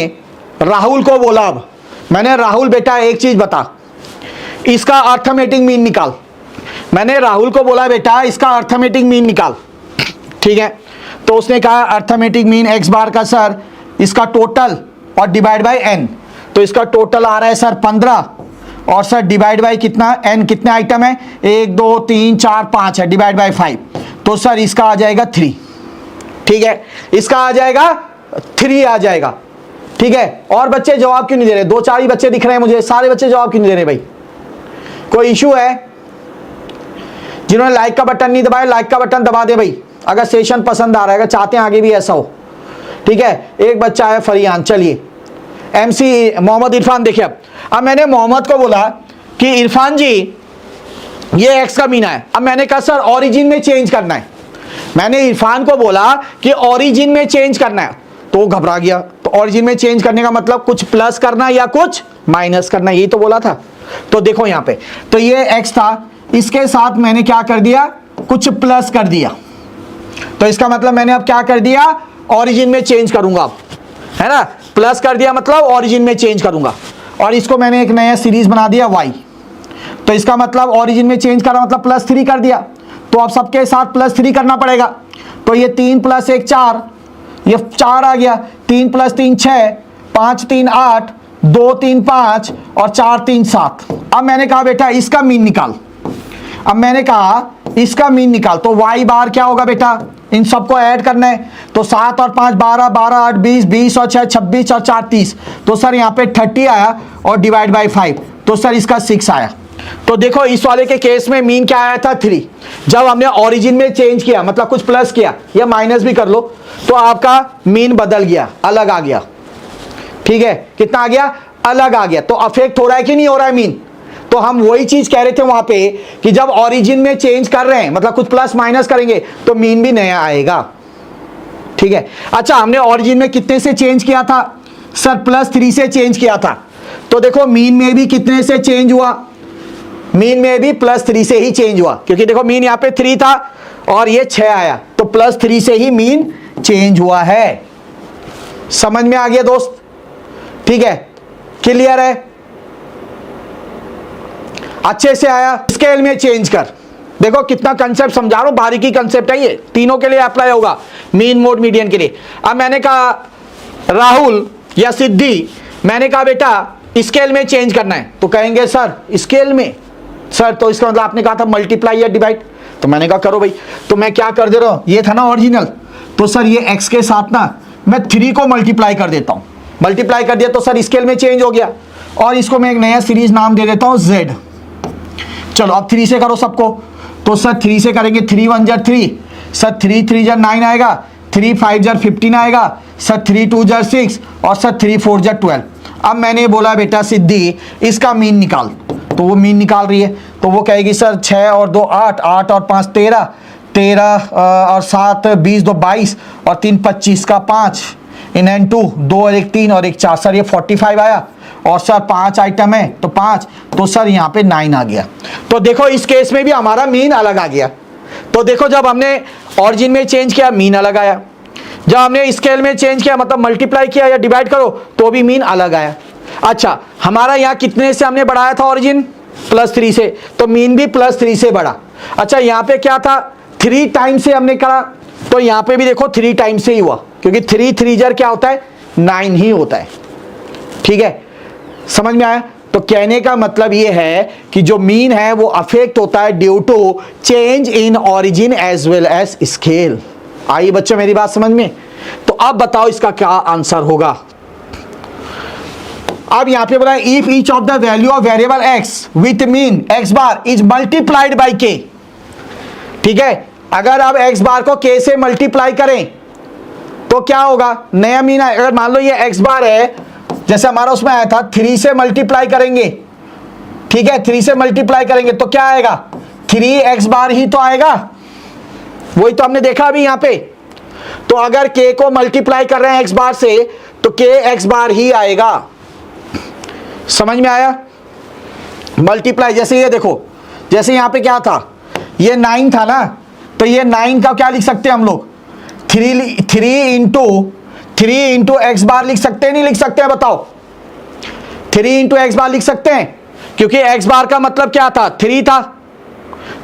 राहुल को बोला, अब मैंने राहुल बेटा एक चीज बता, इसका अर्थमेटिक मीन निकाल। मैंने राहुल को बोला बेटा इसका अर्थमेटिक मीन निकाल, ठीक है। तो उसने कहा अर्थमेटिक मीन एक्स बार का सर इसका टोटल और डिवाइड बाय एन। तो इसका टोटल आ रहा है सर 15 और सर डिवाइड बाय कितना, एन कितने आइटम है, 1 2 3 4 5 है, डिवाइड बाय 5। तो सर इसका आ जाएगा 3, ठीक है। इसका आ जाएगा 3 आ जाएगा, ठीक है। और बच्चे जवाब क्यों नहीं दे रहे? 2-4 ही बच्चे दिख रहे हैं मुझे, सारे बच्चे जवाब क्यों नहीं दे रहे भाई? कोई इशू है? जिन्होंने लाइक का बटन नहीं दबाया लाइक का बटन दबा दे भाई, अगर सेशन पसंद आ रहा है, अगर चाहते हैं आगे भी ऐसा हो, ठीक है। एक बच्चा है फरियान, चलिए MC मोहम्मद इरफान। देखिए अब मैंने मोहम्मद को बोला कि इरफान जी ये एक्स का मीन है। अब मैंने कहा सर ओरिजिन में चेंज करना है। मैंने इरफान को बोला कि ओरिजिन में चेंज करना है, तो वो घबरा गया। तो ओरिजिन में चेंज करने का मतलब कुछ प्लस करना या कुछ माइनस करना, यही तो बोला था। तो देखो यहां पे, तो ये एक्स था, इसके साथ मैंने क्या कर दिया, कुछ प्लस कर दिया। तो इसका मतलब मैंने अब क्या कर दिया, ओरिजिन में चेंज करूंगा अब, है ना। प्लस कर दिया मतलब ओरिजिन में चेंज करूंगा। और इसको मैंने एक नया सीरीज बना दिया y। तो इसका मतलब ओरिजिन में चेंज करा मतलब +3 कर दिया। तो अब सबके साथ +3 करना पड़ेगा। तो ये 3 + 1 4, ये 4 आ गया, 3 + 3 6, 5 3 8, 2 3 5 और 4 3 7। अब मैंने कहा बेटा इसका मीन निकाल। अब मैंने कहा इसका मीन निकाल, तो y बार क्या होगा बेटा, इन सबको ऐड करना है। तो 7 और 5 12, 12 8 20, 20 और 6 26 और 4 30। तो सर यहाँ पे 30 आया और डिवाइड बाय 5, तो सर इसका 6 आया। तो देखो इस वाले के केस में मीन क्या आया था 3। जब हमने ओरिजिन में चेंज किया मतलब कुछ प्लस किया या माइनस भी कर लो, तो आपका मीन बदल गया, अलग आ गया, ठीक है। कितना आ गया, अलग आ गया। तो अफेक्ट हो रहा है कि नहीं हो रहा है मीन? तो हम वही चीज कह रहे थे वहां पे कि जब ओरिजिन में चेंज कर रहे हैं मतलब कुछ प्लस माइनस करेंगे तो मीन भी नया आएगा, ठीक है। अच्छा हमने ओरिजिन में कितने से चेंज किया था सर, +3 से चेंज किया था। तो देखो मीन में भी कितने से चेंज हुआ, मीन में भी +3 से ही चेंज हुआ, क्योंकि देखो मीन यहाँ पे 3 था और ये 6 आया, तो +3 से ही मीन चेंज हुआ है। समझ में आ गया दोस्त, ठीक है, क्लियर है, अच्छे से आया। स्केल में चेंज कर, देखो कितना कंसेप्ट समझा रहा हूं, बारीकी कंसेप्ट है ये, तीनों के लिए अप्लाई होगा, मीन मोड मीडियन के लिए। अब मैंने कहा राहुल या सिद्धि, मैंने कहा बेटा स्केल में चेंज करना है, तो कहेंगे सर स्केल में, सर तो इसका मतलब आपने कहा था मल्टीप्लाई या डिवाइड। तो मैंने कहा करो भाई। तो मैं क्या कर दे रहा हूं, ये था ना ओरिजिनल, तो सर ये एक्स के साथ ना मैं 3 को मल्टीप्लाई कर देता हूं। मल्टीप्लाई कर दिया तो सर स्केल में चेंज हो गया। और इसको मैं एक नया सीरीज नाम दे देता हूं Z। चलो अब 3 से करो सबको, तो सर 3 से करेंगे, 3 1 जार 3, सर 3 3 जार 9 आएगा, 3 5 जार 15 आएगा, सर 3 2 जार 6 और सर 3 4 जार 12। अब मैंने बोला बेटा सिद्धि इसका मीन निकाल, तो वो मीन निकाल रही है। तो वो कहेगी सर 6 और 2 8, 8 और 5 13, 13 और 7 20, 2 22 और 3 25 का 5 इन एन 2, 2 और 1 3 और 1 4, सर ये 45 आया। और सर 5 आइटम है तो 5, तो सर यहाँ पे 9 आ गया। तो देखो इस केस में भी हमारा मीन अलग आ गया। तो देखो जब हमने ओरिजिन में चेंज किया मीन अलग आया, जब हमने स्केल में चेंज किया मतलब मल्टीप्लाई किया या डिवाइड करो तो भी मीन अलग आया। अच्छा हमारा यहाँ कितने से हमने बढ़ाया था ओरिजिन, +3 से, तो मीन भी +3 से बढ़ा। अच्छा यहाँ पे क्या था, 3 टाइम्स से हमने करा, तो यहाँ पे भी देखो 3 टाइम्स से ही हुआ, क्योंकि 3 3 जार क्या होता है 9 ही होता है, ठीक है। समझ में आया? तो कहने का मतलब ये है कि जो मीन है वो अफेक्ट होता है due to change in origin as well as scale. आइए बच्चों मेरी बात समझ में। तो अब बताओ इसका क्या आंसर होगा। अब यहां पे बोला if each of the value of variable x with mean x bar is multiplied by के, ठीक है। अगर आप एक्स बार को के से मल्टीप्लाई करें तो क्या होगा, नया मीन है। अगर मान लो ये एक्स बार है, जैसे हमारा उसमें आया था 3 से मल्टीप्लाई करेंगे, ठीक है, 3 से मल्टीप्लाई करेंगे तो क्या आएगा, 3x बार ही तो आएगा, वही तो हमने देखा अभी यहां पे। तो अगर k को मल्टीप्लाई कर रहे हैं x बार से तो k x बार ही आएगा। समझ में आया? मल्टीप्लाई, जैसे ये देखो, जैसे यहां पे क्या था, ये 9 था ना, तो ये 9 का क्या लिख सकते हैं हम लोग, 3 इंटू x बार लिख सकते हैं, नहीं लिख सकते हैं बताओ। 3 इंटू एक्स बार लिख सकते हैं, क्योंकि एक्स बार का मतलब क्या था, 3 था,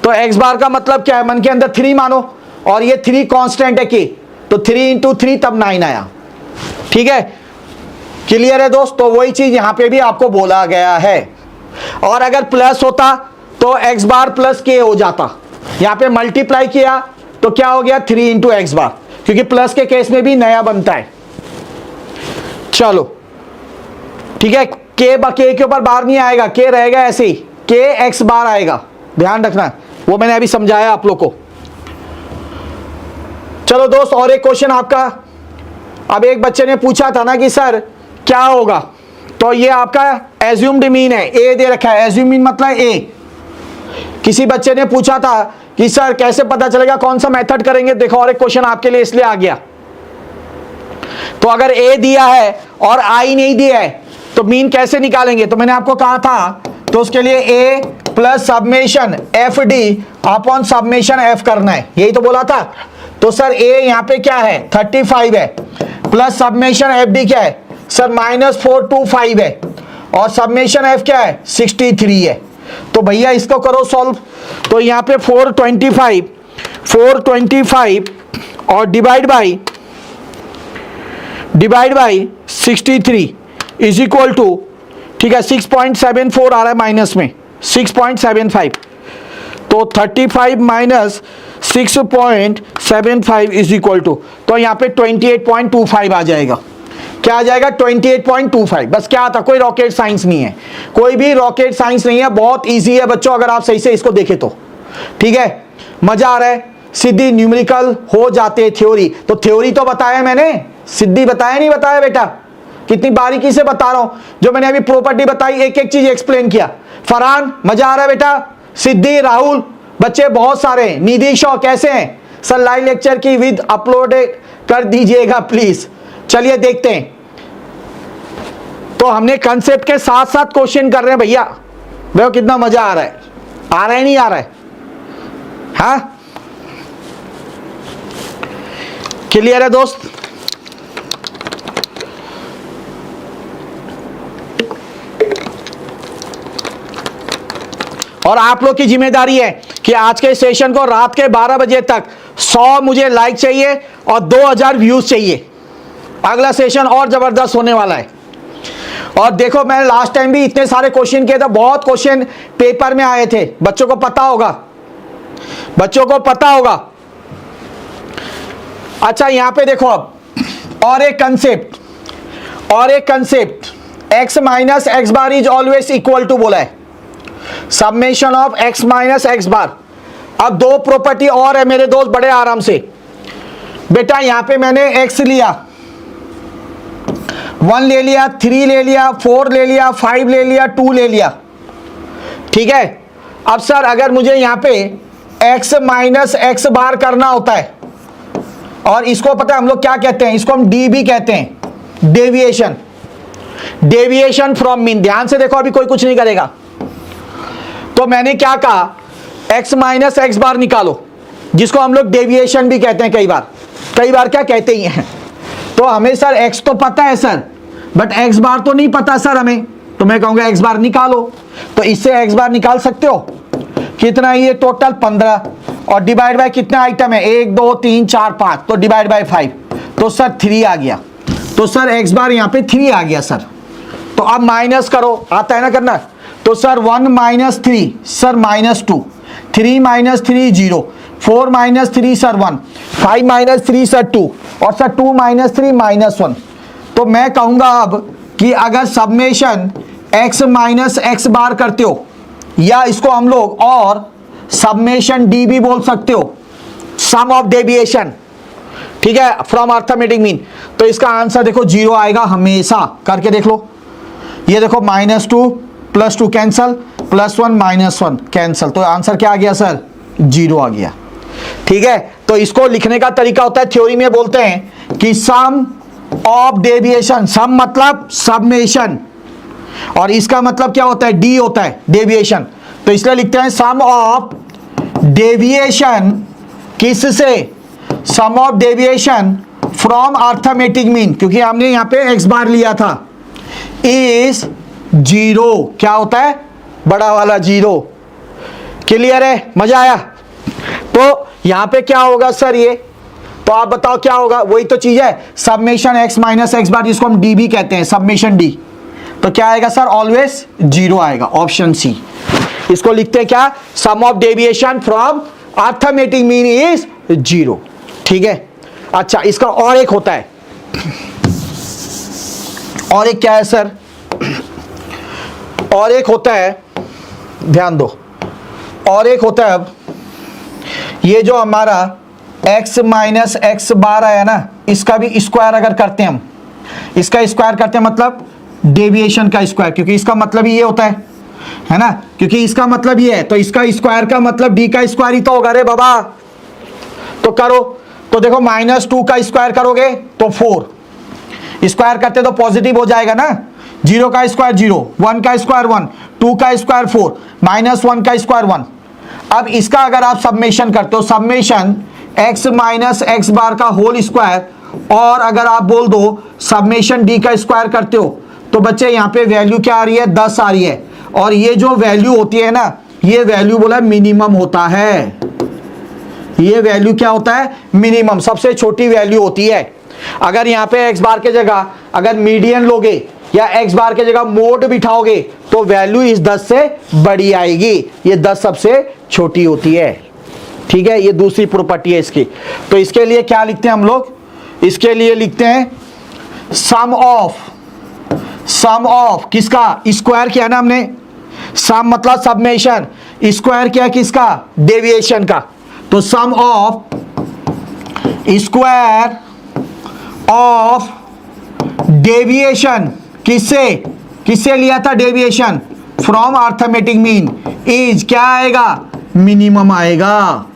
तो एक्स बार का मतलब क्या है, मन के अंदर 3 मानो, और ये 3 कांस्टेंट है की, तो 3 इंटू 3 तब 9 आया। ठीक है, क्लियर है दोस्त। तो वही चीज यहां पे भी आपको बोला गया है। और अगर प्लस होता तो एक्स बार प्लस के हो जाता, यहां पे मल्टीप्लाई किया तो क्या हो गया, 3 इंटू एक्स बार, क्योंकि प्लस के केस में भी नया बनता है। चलो ठीक है, के ऊपर बार नहीं आएगा, के रहेगा ऐसे ही, के एक्स बार आएगा, ध्यान रखना, वो मैंने अभी समझाया आप लोग को। चलो दोस्त, और एक क्वेश्चन आपका, अब एक बच्चे ने पूछा था ना कि सर क्या होगा, तो ये आपका एज्यूम्ड मीन है, ए दे रखा है, एज्यूम मीन मतलब ए। किसी बच्चे ने पूछा था कि सर कैसे पता चलेगा, कौन सा मेथड करेंगे, देखो और एक क्वेश्चन आपके लिए इसलिए आ गया। तो अगर ए दिया है और आई नहीं दिया है तो मीन कैसे निकालेंगे, तो मैंने आपको कहा था, तो उसके लिए a plus summation f d upon summation f करना है, यही तो बोला था। तो सर ए यहां पे क्या है, 35 है, प्लस सबमेशन एफ डी क्या है सर, -425 है, और सबमेशन एफ क्या है, 63 है। तो भैया इसको करो सॉल्व, तो यहां पे 425 और divide by 63 is equal to, ठीक है, 6.74 आ रहा है माइनस में, 6.75, तो 35 माइनस 6.75 इज इक्वल टू, तो यहां पे 28.25 आ जाएगा। क्या आ जाएगा, 28.25। बस क्या था, कोई रॉकेट साइंस नहीं है, कोई भी रॉकेट साइंस नहीं है, बहुत इजी है बच्चों, अगर आप सही से इसको देखें तो। ठीक है, मजा आ रहा है, सीधी न्यूमेरिकल हो जाते, थ्योरी तो थ्योरी तो बताया मैंने, सिद्धि बताया नहीं बताया बेटा, कितनी बारीकी से बता रहा हूं, जो मैंने अभी प्रॉपर्टी बताई, एक एक चीज एक्सप्लेन किया। फरहान मजा आ रहा है बेटा, सिद्धि, राहुल, बच्चे बहुत सारे, निधि शॉ कैसे हैं सर, लाइव लेक्चर की विद अपलोड कर दीजिएगा प्लीज। चलिए देखते हैं, तो हमने कंसेप्ट के साथ साथ क्वेश्चन कर रहे हैं भैया, देखो कितना मजा आ रहा है, नहीं आ रहा है, हाँ क्लियर है दोस्त। और आप लोग की जिम्मेदारी है कि आज के सेशन को रात के 12 बजे तक 100 मुझे लाइक चाहिए और 2000 व्यूज चाहिए, अगला सेशन और जबरदस्त होने वाला है। और देखो मैंने लास्ट टाइम भी इतने सारे क्वेश्चन किए थे, बहुत क्वेश्चन पेपर में आए थे, बच्चों को पता होगा, अच्छा यहां पे देखो अब और एक concept, x minus x bar is always equal to बोला है, summation of x minus x bar. अब दो प्रॉपर्टी और है मेरे दोस्त, बड़े आराम से बेटा, यहां पे मैंने x लिया, 1 ले लिया, 3 ले लिया, 4 ले लिया, 5 ले लिया, 2 ले लिया, ठीक है। अब सर अगर मुझे यहां पे x माइनस एक्स बार करना होता है, और इसको पता है हम लोग क्या कहते हैं, इसको हम डी भी कहते हैं, डेविएशन फ्रॉम मीन। ध्यान से देखो, अभी कोई कुछ नहीं करेगा, तो मैंने क्या कहा, x माइनस एक्स बार निकालो, जिसको हम लोग डेविएशन भी कहते हैं, कई बार क्या कहते ही हैं। तो हमें सर x तो पता है सर, बट x बार तो नहीं पता सर हमें, तो मैं कहूंगा x बार निकालो, तो इससे x बार निकाल सकते हो, कितना ये टोटल 15, और डिवाइड बाय कितना आइटम है, 1 2 3 4 5, तो डिवाइड बाय 5, तो सर 3 आ गया, तो सर x बार यहाँ पे 3 आ गया सर। तो अब माइनस करो, आता है ना करना, तो sir 1 minus 3 sir -2, 3 minus 3 0, 4 minus 3 sir 1, 5 minus 3 sir 2, और सर 2 माइनस 3 -1। तो मैं कहूंगा अब कि अगर सबमेशन x माइनस एक्स बार करते हो, या इसको हम लोग और सबमेशन डी भी बोल सकते हो, सम ऑफ डेविएशन, ठीक है, फ्रॉम अर्थमेटिक मीन, तो इसका आंसर देखो 0 आएगा हमेशा, करके देख लो। ये देखो -2 + 2 कैंसल, +1 -1 कैंसल, तो आंसर क्या आ गया सर, 0 आ गया। ठीक है, तो इसको लिखने का तरीका होता है, थ्योरी में बोलते हैं कि सम ऑफ डेविएशन, सम मतलब सबमेशन, और इसका मतलब क्या होता है, डी होता है डेविएशन, तो इसलिए लिखते हैं सम ऑफ डेविएशन, किससे, sum of deviation from arithmetic mean, क्योंकि हमने यहां पे एक्स बार लिया था, इज जीरो क्या होता है, बड़ा वाला जीरो। क्लियर है, मजा आया। तो यहां पे क्या होगा सर ये, तो आप बताओ क्या होगा, वही तो चीज है सब्मेशन x माइनस एक्स बार, जिसको हम डी भी कहते हैं, सब्मेशन डी। तो क्या आएगा सर, ऑलवेज जीरो आएगा, ऑप्शन सी। इसको लिखते हैं क्या, sum of deviation from arithmetic mean is zero. ठीक है, अच्छा इसका और एक होता है, और एक क्या है सर, और एक होता है, ध्यान दो, और एक होता है, अब ये जो हमारा x माइनस एक्स बार आया ना, इसका भी स्क्वायर अगर करते हैं हम, इसका स्क्वायर करते हैं मतलब डेविएशन का स्क्वायर, क्योंकि इसका मतलब ये होता है ना, क्योंकि इसका मतलब ये है, तो इसका स्क्वायर का मतलब d का स्क्वायर ही तो होगा रे बाबा। तो करो, तो देखो -2 का स्क्वायर करोगे तो 4, स्क्वायर करते तो पॉजिटिव हो जाएगा ना, 0 का स्क्वायर 0, 1 का स्क्वायर 1, 2 का स्क्वायर 4, -1 का स्क्वायर 1। अब इसका अगर आप सब्मेशन करते हो, सब्मेशन x माइनस एक्स बार का होल स्क्वायर, और अगर आप बोल दो सब्मेशन d का स्क्वायर करते हो, तो बच्चे यहाँ पे वैल्यू क्या आ रही है, 10 आ रही है। और ये जो वैल्यू होती है ना, ये वैल्यू बोला मिनिमम होता है, ये वैल्यू क्या होता है, मिनिमम, सबसे छोटी वैल्यू होती है। अगर यहाँ पे x बार के जगह अगर मीडियन लोगे या x बार के जगह मोड बिठाओगे, तो वैल्यू इस 10 से बड़ी आएगी, ये 10 सबसे छोटी होती है। ठीक है, ये दूसरी प्रॉपर्टी है इसकी। तो इसके लिए क्या लिखते हैं हम लोग, इसके लिए लिखते हैं सम ऑफ किसका, स्क्वायर किया ना हमने, सम मतलब सब्मेशन, स्क्वायर किया किसका, डेविएशन का। तो सम ऑफ स्क्वायर ऑफ डेविएशन, किससे लिया था deviation, from arithmetic mean is क्या आएगा, मिनिमम आएगा।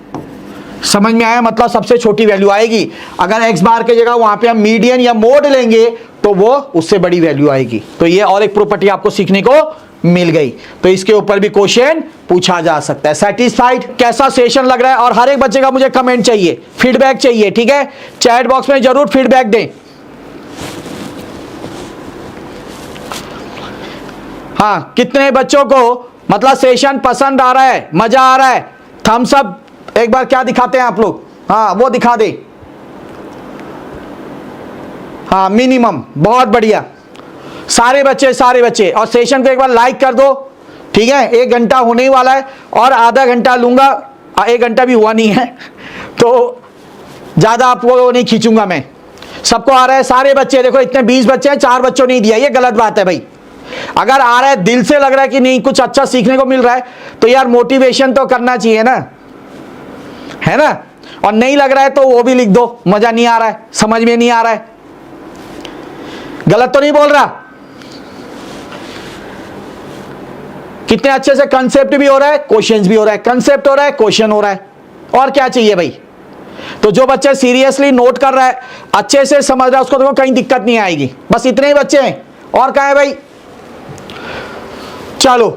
समझ में आया, मतलब सबसे छोटी वैल्यू आएगी। अगर x बार के जगह वहां पे हम मीडियन या मोड लेंगे, तो वो उससे बड़ी वैल्यू आएगी। तो ये और एक प्रॉपर्टी आपको सीखने को मिल गई। तो इसके ऊपर भी क्वेश्चन पूछा जा सकता है। सेटिस्फाइड, कैसा सेशन लग रहा है, और हर एक बच्चे का मुझे कमेंट चाहिए, फीडबैक चाहिए। ठीक है, चैट बॉक्स में जरूर फीडबैक दें। हाँ, कितने बच्चों को मतलब सेशन पसंद आ रहा है, मजा आ रहा है, थम्स अप एक बार क्या दिखाते हैं आप लोग, हाँ वो दिखा दे। हाँ मिनिमम, बहुत बढ़िया, सारे बच्चे। और सेशन को एक बार लाइक कर दो। ठीक है, 1 घंटा होने ही वाला है, और आधा घंटा लूंगा, 1 घंटा भी हुआ नहीं है, तो ज्यादा आपको नहीं खींचूंगा मैं। सबको आ रहा है, सारे बच्चे देखो, इतने 20 बच्चे हैं, 4 बच्चों ने दिया, ये गलत बात है भाई। अगर आ रहा है, दिल से लग रहा है कि नहीं कुछ अच्छा सीखने को मिल रहा है, तो यार मोटिवेशन तो करना चाहिए ना, है ना। और नहीं लग रहा है तो वो भी लिख दो, मजा नहीं आ रहा है, समझ में नहीं आ रहा है, गलत तो नहीं बोल रहा। कितने अच्छे से कंसेप्ट भी हो रहा है, क्वेश्चंस भी हो रहा है, कंसेप्ट हो रहा है, क्वेश्चन हो रहा है, और क्या चाहिए भाई। तो जो बच्चे सीरियसली नोट कर रहा है, अच्छे से समझ रहा है, उसको देखो कहीं दिक्कत नहीं आएगी। बस इतने ही बच्चे हैं, और कहाँ है भाई। चलो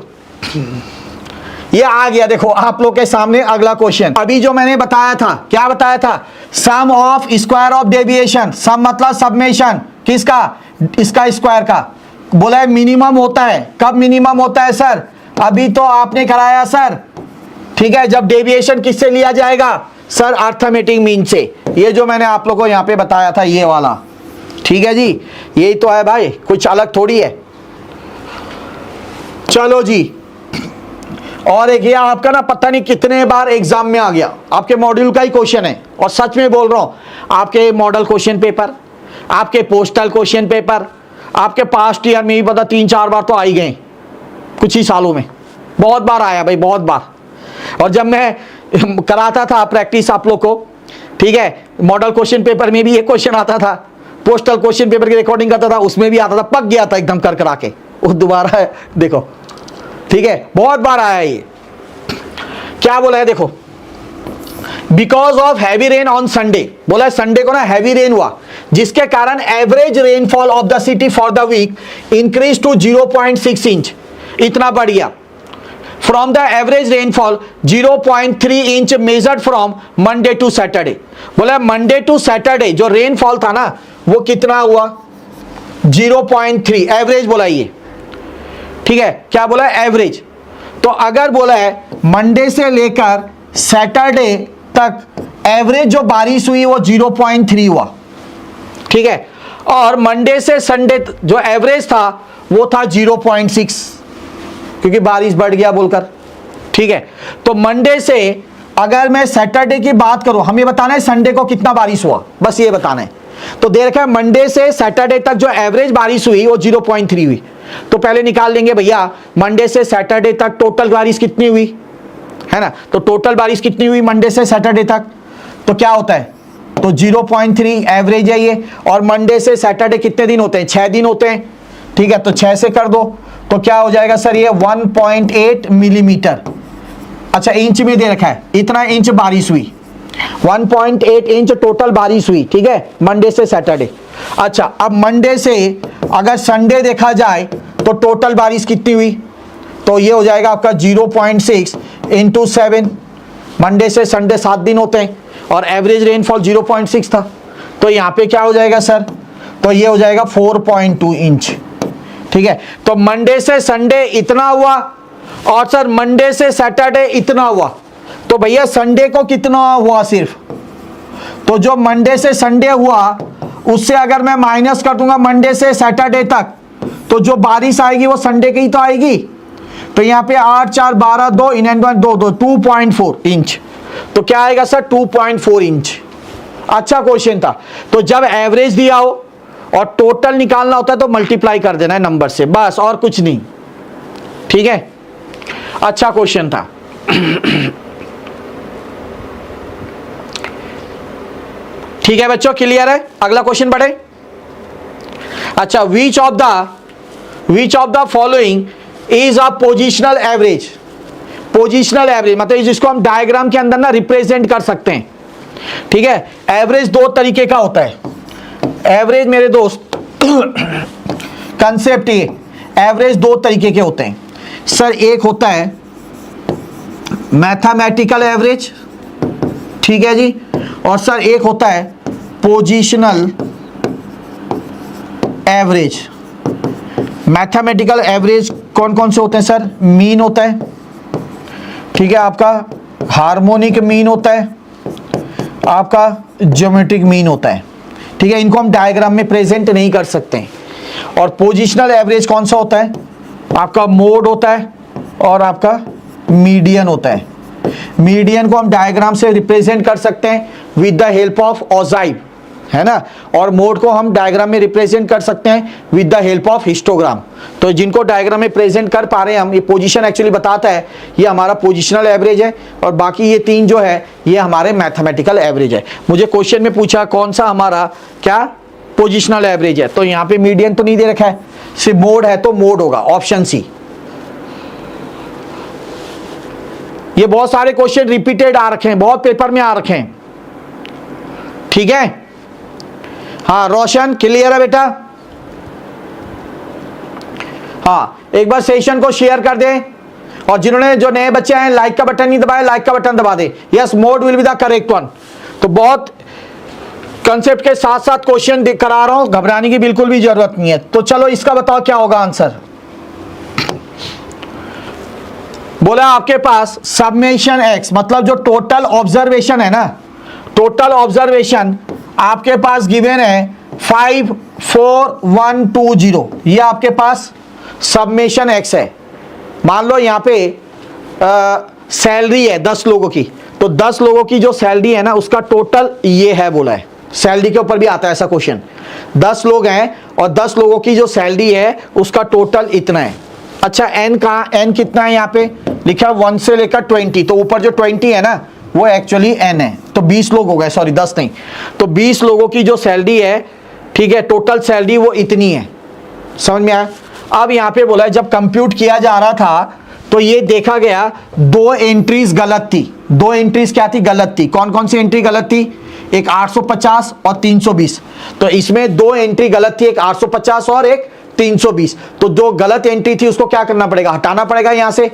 ये आ गया, देखो आप लोग के सामने अगला क्वेश्चन। अभी जो मैंने बताया था, क्या बताया था, सम ऑफ स्क्वायर ऑफ डेविएशन, सम मतलब सब्मेशन किसका, इसका स्क्वायर का। बोला है मिनिमम होता है, कब मिनिमम होता है सर, अभी तो आपने कराया सर। ठीक है, जब डेविएशन किससे लिया जाएगा सर, अर्थमेटिक मीन से। ये जो मैंने आप लोगों को यहां पे बताया था, ये वाला। ठीक है जी, यही तो है भाई, कुछ अलग थोड़ी है। चलो जी, और एक ये आपका ना पता नहीं कितने बार एग्जाम में आ गया, आपके मॉड्यूल का ही क्वेश्चन है, और सच में बोल रहा हूं, आपके मॉडल क्वेश्चन पेपर, आपके पोस्टल क्वेश्चन पेपर, आपके पास्ट ईयर में ही पता 3-4 बार तो आ ही गए, कुछ ही सालों में बहुत बार आया भाई, बहुत बार। और जब मैं कराता था प्रैक्टिस आप लोग को, ठीक है, मॉडल क्वेश्चन पेपर में भी ये क्वेश्चन आता था, पोस्टल क्वेश्चन पेपर की रिकॉर्डिंग करता था, उसमें भी आता था, पक गया था एकदम कर करा के, वो दोबारा है देखो। ठीक है, बहुत बार आया ये। क्या बोला है देखो, because of heavy rain on Sunday, बोला है संडे को ना हैवी रेन हुआ, जिसके कारण average rainfall of the city for the week increase to 0.6 inch, इतना बढ़ गया। From the average rainfall 0.3 inch measured from Monday to Saturday. बोला मंडे टू सैटरडे जो रेनफॉल था ना, वो कितना हुआ, 0.3 एवरेज बोला ये। ठीक है, क्या बोला है? एवरेज। तो अगर बोला है मंडे से लेकर सैटरडे तक एवरेज जो बारिश हुई वो 0.3 हुआ, ठीक है, और मंडे से संडे जो एवरेज था वो था 0.6, क्योंकि बारिश बढ़ गया बोलकर, ठीक है। तो मंडे से अगर मैं सैटरडे की बात करूं, हमें बताना है संडे को कितना बारिश हुआ, बस ये बताना है। तो दे रखा है मंडे से सैटरडे तक जो एवरेज बारिश हुई वो 0.3 हुई। तो पहले निकाल लेंगे भैया मंडे से सैटरडे तक टोटल बारिश कितनी हुई, है ना। तो टोटल बारिश कितनी हुई मंडे से सैटरडे तक, तो क्या होता है, तो 0.3 एवरेज है ये। और मंडे से सैटरडे कितने दिन होते हैं? 6 दिन होते हैं, ठीक है। तो 6 से कर दो तो क्या हो जाएगा सर? ये 1.8 मिलीमीटर। अच्छा, इंच में दे रखा है, इतना इंच बारिश हुई, 1.8 इंच टोटल बारिश हुई, ठीक है, मंडे से सैटरडे। अच्छा, अब मंडे से अगर संडे देखा जाए तो टोटल बारिश कितनी हुई, तो ये हो जाएगा आपका 0.6 इंटू 7। मंडे से संडे 7 दिन होते हैं और एवरेज रेनफॉल 0.6 था, तो यहाँ पे क्या हो जाएगा सर? तो ये हो जाएगा 4.2 इंच, ठीक है। तो मंडे से संडे इतना हुआ और सर मंडे से सैटरडे इतना हुआ, तो भैया संडे को कितना हुआ सिर्फ? तो जो मंडे से संडे हुआ उससे अगर मैं माइनस कर दूंगा मंडे से सैटरडे तक, तो जो बारिश आएगी वो संडे की ही तो आएगी। तो यहाँ पे 8 4 12 2 इन 2.4 इंच, तो क्या आएगा सर? 2.4 इंच। अच्छा क्वेश्चन था। तो जब एवरेज दिया हो और टोटल निकालना होता है तो मल्टीप्लाई कर देना है नंबर से, बस और कुछ नहीं, ठीक है। अच्छा क्वेश्चन था। ठीक है बच्चों, क्लियर है? अगला क्वेश्चन बढ़े। अच्छा, which of the following is a positional average. Positional average मतलब जिसको हम डायग्राम के अंदर ना रिप्रेजेंट कर सकते हैं, ठीक है। एवरेज 2 तरीके का होता है। एवरेज मेरे दोस्त कंसेप्ट ये, एवरेज 2 तरीके के होते हैं सर। एक होता है मैथमेटिकल एवरेज, ठीक है जी, और सर एक होता है पोजिशनल एवरेज। मैथमेटिकल एवरेज कौन कौन से होते हैं सर? मीन होता है, ठीक है, आपका हार्मोनिक मीन होता है, आपका ज्योमेट्रिक मीन होता है, ठीक है। इनको हम डायग्राम में प्रेजेंट नहीं कर सकते हैं। और पोजिशनल एवरेज कौन सा होता है? आपका मोड होता है और आपका मीडियन होता है। मीडियन को हम डायग्राम से रिप्रेजेंट कर सकते हैं with the help of ogive, है ना, और मोड को हम डायग्राम में रिप्रेजेंट कर सकते हैं with the help of histogram. तो जिनको डायग्राम में प्रेजेंट कर पा रहे हैं हम, ये पोजीशन एक्चुअली बताता है, ये हमारा पोजीशनल एवरेज है, और बाकी ये 3 जो है ये हमारे मैथमेटिकल एवरेज है। मुझे क्वेश्चन में पूछा कौन सा हमारा क्या पोजीशनल एवरेज है, तो यहाँ पे मीडियन तो नहीं दे रखा है, सिर्फ मोड है, तो मोड होगा ऑप्शन सी। ये बहुत सारे क्वेश्चन रिपीटेड आ रखे हैं, बहुत पेपर में आ रखे हैं, ठीक है। हाँ रोशन, क्लियर है बेटा? हाँ, एक बार सेशन को शेयर कर दें, और जिन्होंने जो नए बच्चे हैं लाइक का बटन नहीं दबाया, लाइक का बटन दबा दे। Yes, mode will be the correct one. तो बहुत कंसेप्ट के साथ साथ क्वेश्चन करा रहा हूं, घबराने की बिल्कुल भी जरूरत नहीं है। तो चलो इसका बताओ क्या होगा आंसर। बोला आपके पास सबमेशन एक्स, मतलब जो टोटल ऑब्जर्वेशन है ना, टोटल ऑब्जर्वेशन आपके पास गिवन है 54120, ये आपके पास सबमेशन एक्स है। मान लो यहाँ पे सैलरी है 10 लोगों की, तो 10 लोगों की जो सैलरी है ना उसका टोटल ये है बोला है। सैलरी के ऊपर भी आता है ऐसा क्वेश्चन। 10 लोग हैं और 10 लोगों की जो सैलरी है उसका टोटल इतना है। अच्छा, एन कहाँ, एन कितना है? यहाँ पे लिखा है 1 से लेकर 20, तो ऊपर जो 20 है ना वो एक्चुअली एन है, तो 20 लोग हो गए, सॉरी 10 नहीं। तो 20 लोगों की जो सैलरी है, ठीक है, टोटल सैलरी वो इतनी है। समझ में आया? अब यहाँ पे बोला है जब कंप्यूट किया जा रहा था तो ये देखा गया 2 एंट्रीज गलत थी। 2 एंट्रीज क्या थी? गलत थी। कौन कौन सी एंट्री गलत थी? एक 850 और 320। तो इसमें 2 एंट्री गलत थी, एक 850 और एक 320। तो जो गलत एंट्री थी उसको क्या करना पड़ेगा? हटाना पड़ेगा यहाँ से,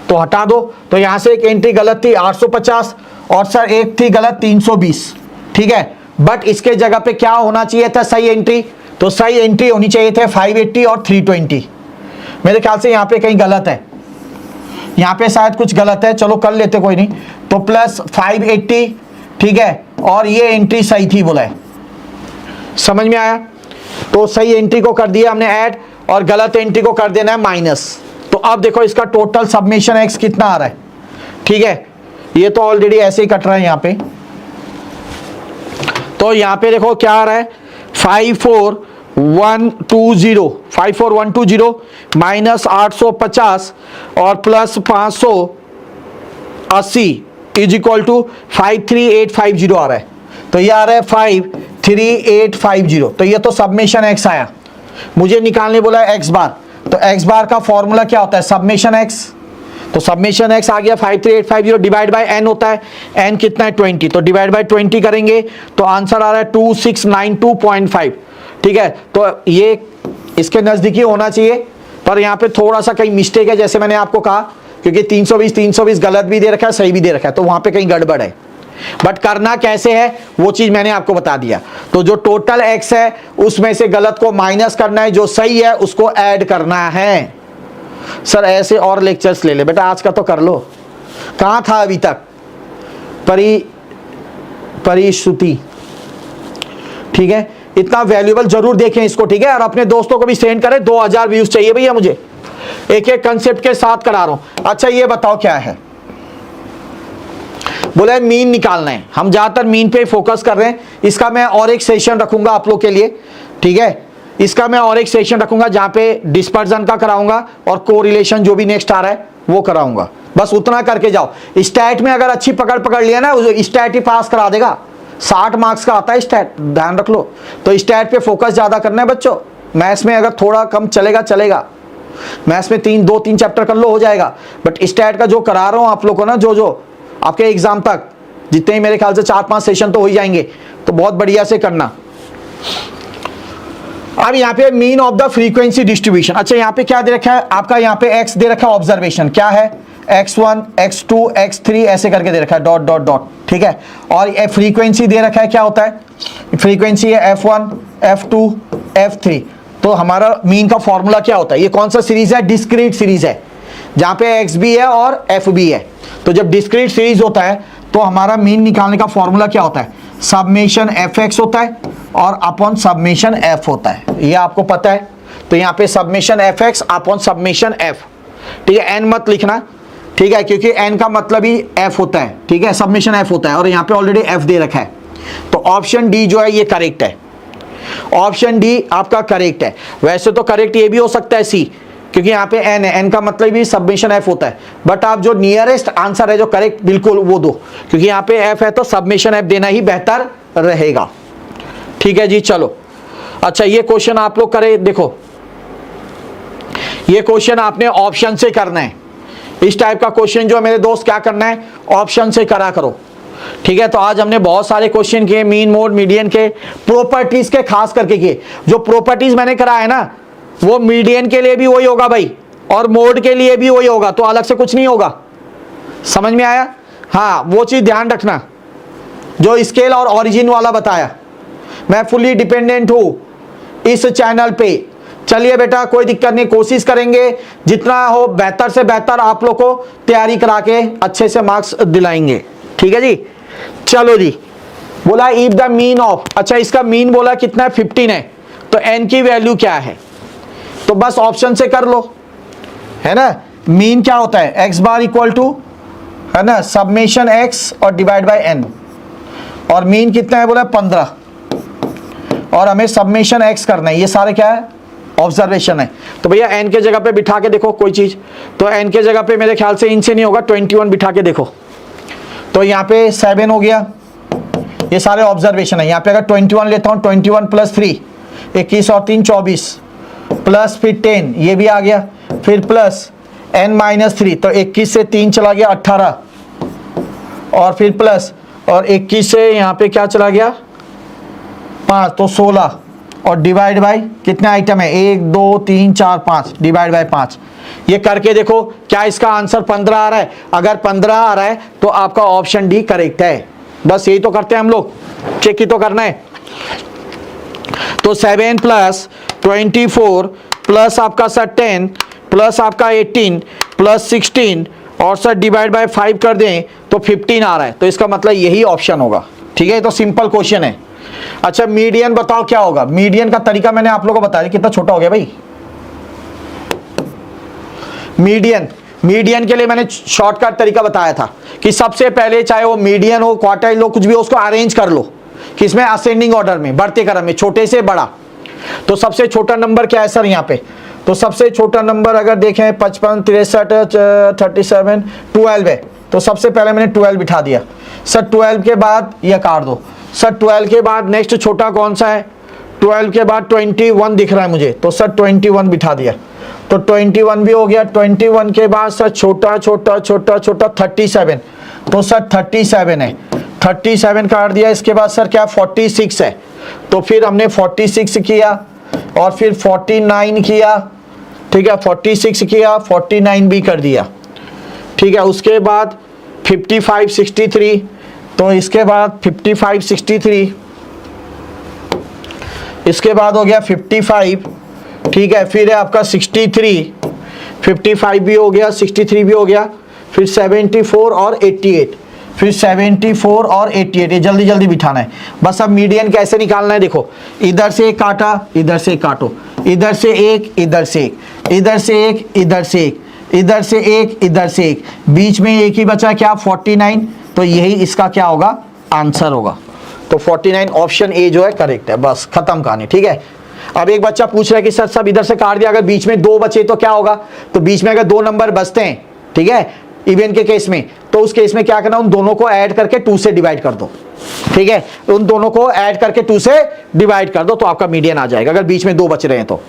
तो हटा दो। तो यहाँ से एक एंट्री गलत थी 850 और सर एक थी गलत 320, ठीक है। बट इसके जगह पे क्या होना चाहिए था? सही एंट्री। तो सही एंट्री होनी चाहिए थे 580 और 320। मेरे ख्याल से यहाँ पे कहीं गलत है, यहाँ पे शायद कुछ गलत है, चलो कर लेते कोई नहीं। तो प्लस 580, ठीक है, और ये एंट्री सही थी बोला है, समझ में आया। तो सही एंट्री को कर दिया हमने ऐड और गलत एंट्री को कर देना है माइनस। तो अब देखो इसका टोटल सबमिशन एक्स कितना आ रहा है, ठीक है, ये तो ऑलरेडी ऐसे ही कट रहा है यहाँ पे। तो यहाँ पे देखो क्या आ रहा है 54120 माइनस 850 और प्लस 580 इज इक्वल टू 53850 आ रहा है। तो ये आ रहा है 53850। तो ये तो सबमिशन एक्स आया, मुझे निकालने बोला है एक्स बार। तो एक्स बार का फॉर्मूला क्या होता है, सबमिशन एक्स। तो सबमिशन एक्स आ गया 53850 डिवाइड बाय एन होता है, एन कितना है 20, तो डिवाइड बाय 20 करेंगे तो आंसर आ रहा है 2692.5, ठीक है। तो ये इसके नजदीकी होना चाहिए, पर यहाँ पे थोड़ा सा कहीं मिस्टेक है, जैसे मैंने आपको कहा, क्योंकि 320 गलत भी दे रखा है, सही भी दे रखा है, तो वहां पे कहीं गड़बड़ है। बट करना कैसे है वो चीज मैंने आपको बता दिया। तो जो टोटल एक्स है उसमें से गलत को माइनस करना है, जो सही है उसको ऐड करना है। सर ऐसे और लेक्चर्स ले ले बेटा, आज का तो कर लो। कहां था अभी तक परिश्रुति, ठीक है, इतना वैल्यूएबल जरूर देखें इसको, ठीक है, और अपने दोस्तों को भी सेंड करें। 2000 व्यूज चाहिए भैया मुझे, एक एक कंसेप्ट के साथ करा रहा हूं। अच्छा ये बताओ क्या है, बोले मीन निकालना है, हम ज्यादातर मीन पे फोकस कर रहे हैं। इसका मैं और एक सेशन रखूंगा आप लोग के लिए, ठीक है, इसका मैं और एक सेशन रखूंगा जहां पे डिस्पर्जन का कराऊंगा और कोरिलेशन जो भी नेक्स्ट आ रहा है वो कराऊंगा। बस उतना करके जाओ। स्टैट में अगर अच्छी पकड़ लिया ना, स्टैट ही पास करा देगा। 60 मार्क्स का आता है स्टैट, ध्यान रख लो। तो स्टैट पे फोकस ज्यादा करना है बच्चों। मैथ्स में अगर थोड़ा कम चलेगा, मैथ्स में 2-3 चैप्टर कर लो, हो जाएगा। बट स्टैट का जो करा रहा हूं आप लोग को ना, जो आपके एग्जाम तक जितने ही मेरे ख्याल से 4-5 सेशन तो हो ही जाएंगे, तो बहुत बढ़िया से करना। अब यहाँ पे mean of the frequency distribution. अच्छा यहाँ पे क्या दे रखा है आपका, यहाँ पे एक्स दे रखा है, ऑब्जर्वेशन क्या है, x1 x2 x3 ऐसे करके दे रखा है, डॉट डॉट डॉट, ठीक है। और फ्रीक्वेंसी दे रखा है, क्या होता है फ्रीक्वेंसी है f1 f2 f3। तो हमारा मीन का फॉर्मूला क्या होता है, ये कौन सा सीरीज है, डिस्क्रीट सीरीज है, जहां पे x भी है और f भी है। तो जब डिस्क्रीट सीरीज होता है तो हमारा मीन निकालने का फॉर्मूला क्या होता है, सबमेशन fx होता है और अपॉन सबमेशन f होता है, ये आपको पता है। तो यहाँ पे summation fx upon summation f, ठीक है, n मत लिखना, ठीक है, क्योंकि n का मतलब ही f होता है, ठीक है, सबमेशन f होता है, और यहाँ पे ऑलरेडी f दे रखा है। तो ऑप्शन डी जो है ये करेक्ट है, ऑप्शन डी आपका करेक्ट है। वैसे तो करेक्ट ये भी हो सकता है सी, क्योंकि यहाँ पे n है, n का मतलब भी सबमिशन f होता है। बट आप जो नियरेस्ट आंसर है जो करेक्ट बिल्कुल वो दो, क्योंकि यहाँ पे f है तो सबमिशन f देना ही बेहतर रहेगा, ठीक है जी। चलो अच्छा ये क्वेश्चन आप लोग करें, देखो ये क्वेश्चन आपने ऑप्शन से करना है। इस टाइप का क्वेश्चन जो मेरे दोस्त क्या करना है, ऑप्शन से करा करो, ठीक है। तो आज हमने बहुत सारे क्वेश्चन किए, मीन मोड मीडियन के, प्रॉपर्टीज के खास करके किए। जो प्रॉपर्टीज मैंने कराया है ना वो मीडियन के लिए भी वही होगा भाई, और मोड के लिए भी वही होगा, तो अलग से कुछ नहीं होगा, समझ में आया। हाँ वो चीज ध्यान रखना, जो स्केल और ओरिजिन वाला बताया, मैं फुली डिपेंडेंट हूं इस चैनल पे। चलिए बेटा कोई दिक्कत नहीं, कोशिश करेंगे जितना हो बेहतर से बेहतर आप लोग को तैयारी करा के अच्छे से मार्क्स दिलाएंगे, ठीक है जी। चलो जी, बोला इफ द मीन ऑफ, अच्छा इसका मीन बोला कितना है 15 है, तो n की वैल्यू क्या है, तो बस ऑप्शन से कर लो, है ना। मीन क्या होता है, x बार इक्वल टू, है ना, सबमेशन x और डिवाइड बाय n, और मीन कितना है बोला 15, और हमें सबमेशन x करना है, ये सारे क्या है ऑब्जर्वेशन है। तो भैया n के जगह पे बिठा के देखो कोई चीज, तो n के जगह पे मेरे ख्याल से इनसे नहीं होगा, 21 बिठा के देखो, तो यहाँ पे 7 हो गया, ये सारे ऑब्जर्वेशन है। यहाँ पे अगर 21 लेता हूँ, 21 प्लस 3 21 और 3 24 प्लस फिर 10 ये भी आ गया, फिर प्लस n-3, तो 21 से 3 चला गया 18, और फिर प्लस, और 21 से यहाँ पे क्या चला गया 5, तो 16, और डिवाइड बाय कितने आइटम है 1 2 3 4 5, डिवाइड बाय 5। ये करके देखो क्या इसका आंसर 15 आ रहा है। अगर 15 आ रहा है तो आपका ऑप्शन डी करेक्ट है। बस यही तो करते हैं हम लोग, चेक ही तो करना है। तो 7 प्लस 24 प्लस आपका सर 10 प्लस आपका 18 प्लस 16 और सर डिवाइड बाय 5 कर दें तो 15 आ रहा है, तो इसका मतलब यही ऑप्शन होगा। ठीक है, तो सिंपल क्वेश्चन है। अच्छा मीडियन बताओ क्या होगा। मीडियन का तरीका मैंने आप लोगों को बताया, कितना छोटा हो गया भाई। मीडियन के लिए मैंने शॉर्टकट तरीका बताया था कि सबसे पहले चाहे वो मीडियन हो, क्वार्टाइल हो, कुछ भी हो, उसको अरेंज कर लो किसमें, असेंडिंग ऑर्डर में, बढ़ते क्रम में, छोटे से बड़ा। तो सबसे छोटा नंबर क्या है सर यहाँ पे, तो सबसे छोटा नंबर अगर देखें 55 63 37 12 है, तो सबसे पहले मैंने 12 बिठा दिया। सर 12 के बाद ये काट दो। सर 12 के बाद नेक्स्ट छोटा कौन सा है, 12 के बाद 21 दिख रहा है मुझे, तो सर 21 बिठा दिया, तो 21 भी हो गया। 21 के बाद सर छोटा छोटा छोटा छोटा 37, तो सर 37 है, 37 काट दिया। इसके बाद सर क्या 46 है, तो फिर हमने 46 किया और फिर 49 किया। ठीक है, 46 किया, 49 भी कर दिया। ठीक है, उसके बाद 55 63, तो इसके बाद 55 63, इसके बाद हो गया 55। ठीक है, फिर है आपका 63, 55 भी हो गया, 63 भी हो गया, फिर 74 और 88, फिर 74 और 88, ये जल्दी जल्दी बिठाना है। बस अब मीडियन कैसे निकालना है, देखो इधर से एक काटा, इधर से एक काटो, इधर से एक, इधर से एक, इधर से एक, इधर से एक, इधर से एक, इधर से एक, बीच में एक ही बचा क्या 49, तो यही इसका क्या होगा, आंसर होगा। तो 49 ऑप्शन ए जो है करेक्ट है। बस खत्म कहानी। ठीक है, अब एक बच्चा पूछ रहा है कि सर सब इधर से काट दिया, अगर बीच में 2 बचे तो क्या होगा, तो बीच में अगर 2 नंबर बचते हैं, ठीक है, इवन के केस में, तो उस केस में क्या करना, उन दोनों को ऐड करके 2 से डिवाइड कर दो। ठीक है, उन दोनों को ऐड करके 2 से डिवाइड कर दो, तो आपका मीडियन आ जाएगा अगर बीच में 2 बच रहे हैं तो।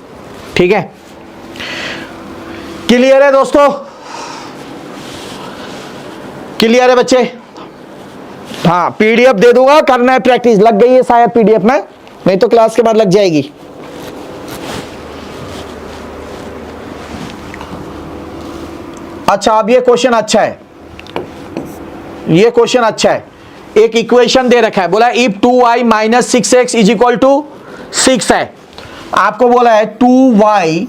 ठीक है, क्लियर है दोस्तों, क्लियर है बच्चे। हाँ पीडीएफ दे दूंगा, करना है प्रैक्टिस। लग गई है शायद पीडीएफ में, नहीं तो क्लास के बाद लग जाएगी। अच्छा अब ये क्वेश्चन अच्छा है, ये क्वेश्चन अच्छा है। एक इक्वेशन दे रखा है, बोला if 2y minus 6x is equal to 6 है। आपको बोला है 2y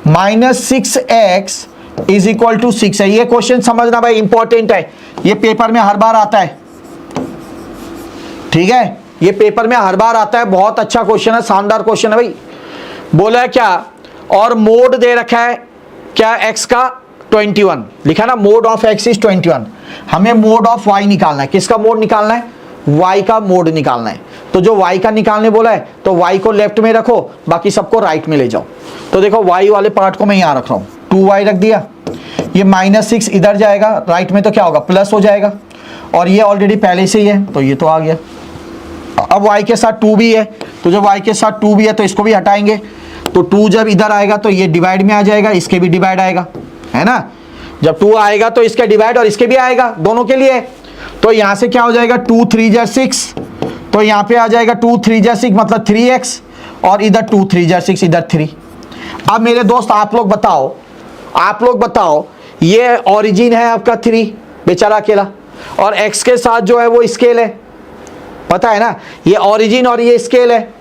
minus 6x is equal to 6 है। ये क्वेश्चन समझना भाई इंपॉर्टेंट है, ये पेपर में हर बार आता है। ठीक है, ये पेपर में हर बार आता है, बहुत अच्छा क्वेश्चन है, शानदार क्वेश्चन है भाई। बोला है क्या, और मोड दे रखा है क्या x का 21 लिखा ना, मोड ऑफ x इज 21। हमें मोड ऑफ y निकालना है। किसका मोड निकालना है, y का मोड निकालना है। तो जो y का निकालने बोला है, तो y को लेफ्ट में रखो, बाकी सबको राइट में ले जाओ। तो देखो y वाले पार्ट को मैं यहां रख रहा हूं, 2y रख दिया, ये -6 इधर जाएगा, राइट में तो क्या होगा, प्लस हो जाएगा, और ये ऑलरेडी पहले से ही है, तो ये तो आ गया। अब y के साथ 2 भी है, तो जब y के साथ 2 भी है तो इसको भी हटाएंगे, तो 2 जब इधर आएगा तो ये डिवाइड में आ जाएगा, इसके भी डिवाइड आएगा, है ना। जब 2 आएगा तो इसके डिवाइड और इसके भी आएगा, दोनों के लिए। तो यहां से क्या हो जाएगा, 2 3 जा 6, तो यहां पे आ जाएगा 2 3 जा 6 मतलब 3x, और इधर 2 3 जा 6 इधर 3। अब मेरे दोस्त आप लोग बताओ, ये ओरिजिन है आपका 3 बेचारा अकेला, और x के साथ जो है वो स्केल है, पता है ना, ये ओरिजिन और ये स्केल है।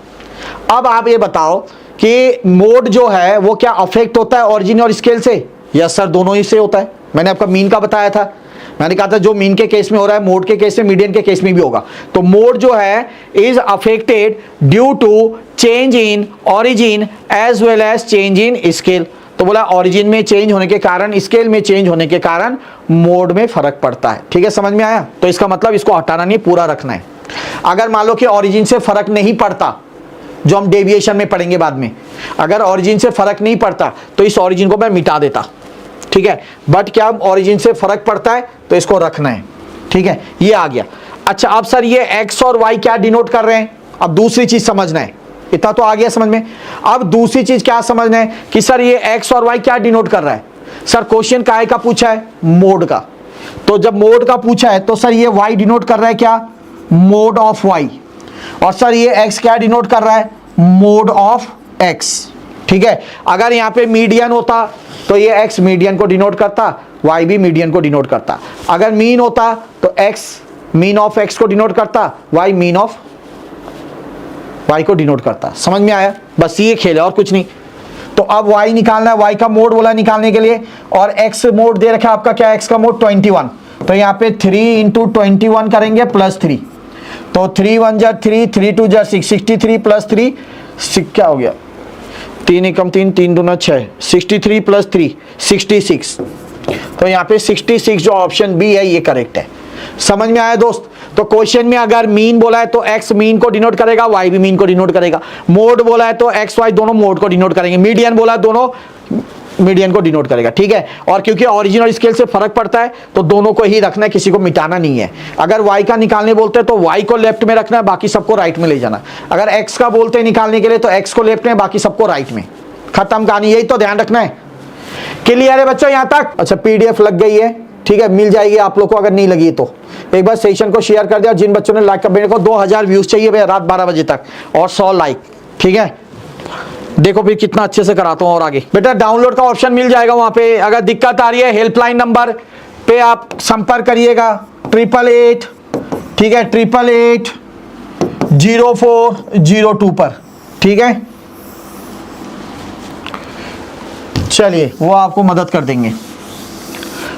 अब आप ये बताओ कि मोड जो है वो क्या अफेक्ट होता है ओरिजिन और स्केल से? यस सर, दोनों ही से होता है। मैंने आपका मीन का बताया था, मैंने कहा था जो मीन के केस में हो रहा है मोड के केस में, मीडियन के केस में भी होगा। तो मोड जो है is affected due to change in origin as well as change in scale. तो बोला ओरिजिन में चेंज होने के कारण, स्केल में चेंज होने के कारण मोड में फर्क पड़ता है। ठीक है, समझ में आया। तो इसका मतलब इसको हटाना नहीं, पूरा रखना है। अगर मान लो कि ओरिजिन से फर्क नहीं पड़ता, जो हम डेविएशन में पढ़ेंगे बाद में, अगर ओरिजिन से फर्क नहीं पड़ता तो इस ओरिजिन को मैं मिटा देता। ठीक है, बट क्या ओरिजिन से फर्क पड़ता है तो इसको रखना है। ठीक है, ये आ गया। अच्छा अब सर ये x और y क्या डिनोट कर रहे हैं, अब दूसरी चीज समझना है। इतना तो आ गया समझ में। अब दूसरी चीज क्या समझना है कि सर ये x और y क्या डिनोट कर रहा है। सर क्वेश्चन काहे का पूछा है, मोड का। तो जब मोड का पूछा है तो सर ये y डिनोट कर रहा है क्या, मोड ऑफ y, और सर ये x क्या डिनोट कर रहा है, मोड ऑफ x। ठीक है, अगर यहाँ पे मीडियन होता तो ये x मीडियन को डिनोट करता, y भी मीडियन को डिनोट करता। अगर मीन होता तो x मीन ऑफ x को डिनोट करता, y मीन ऑफ y को डिनोट करता। समझ में आया, बस ये खेल है और कुछ नहीं। तो अब y निकालना है, y का मोड बोला निकालने के लिए, और x मोड दे रखा है आपका, क्या x का मोड 21, तो यहाँ पे 3 इंटू 21 करेंगे प्लस 3, तो 3 1 जा 3, 3 2 जा 6, 63 प्लस 3, क्या हो गया 3 एकम 3, 3 दूना 6, 63 प्लस 3 66, तो यहाँ पे 66 जो ऑप्शन बी है ये करेक्ट है। समझ में आया दोस्त? तो क्वेश्चन में अगर मीन बोला है तो x मीन को डिनोट करेगा, y भी मीन को डिनोट करेगा, मोड बोला है तो x y दोनों मोड को डिनोट करेंगे, मीडियन बोला है दोनों मीडियन को डिनोट करेगा, ठीक है। और क्योंकि ओरिजिन और स्केल से फर्क पड़ता है तो दोनों को ही रखना है, किसी को मिटाना नहीं है। अगर y का निकालने बोलते हैं तो y को लेफ्ट में रखना है, बाकी सबको राइट में ले जाना। अगर x का बोलते हैं निकालने के लिए तो x को लेफ्ट में, बाकी सबको राइट में, खत्म कहानी। यही तो ध्यान रखना है। क्लियर है बच्चों यहां तक? अच्छा, पीडीएफ लग गई है, ठीक है, मिल जाएगी आप लोग को, अगर नहीं लगी तो एक बार सेशन को शेयर कर दिया। जिन बच्चों ने लाइक कर, मेरे को 2000 व्यूज चाहिए भैया रात 12 बजे तक और 100 लाइक, ठीक है। देखो फिर कितना अच्छे से कराता हूं। और आगे बेटा डाउनलोड का ऑप्शन मिल जाएगा वहां पे। अगर दिक्कत आ रही है हेल्पलाइन नंबर पे आप संपर्क करिएगा 888, ठीक है, 888 0402 पर, ठीक है। चलिए वो आपको मदद कर देंगे।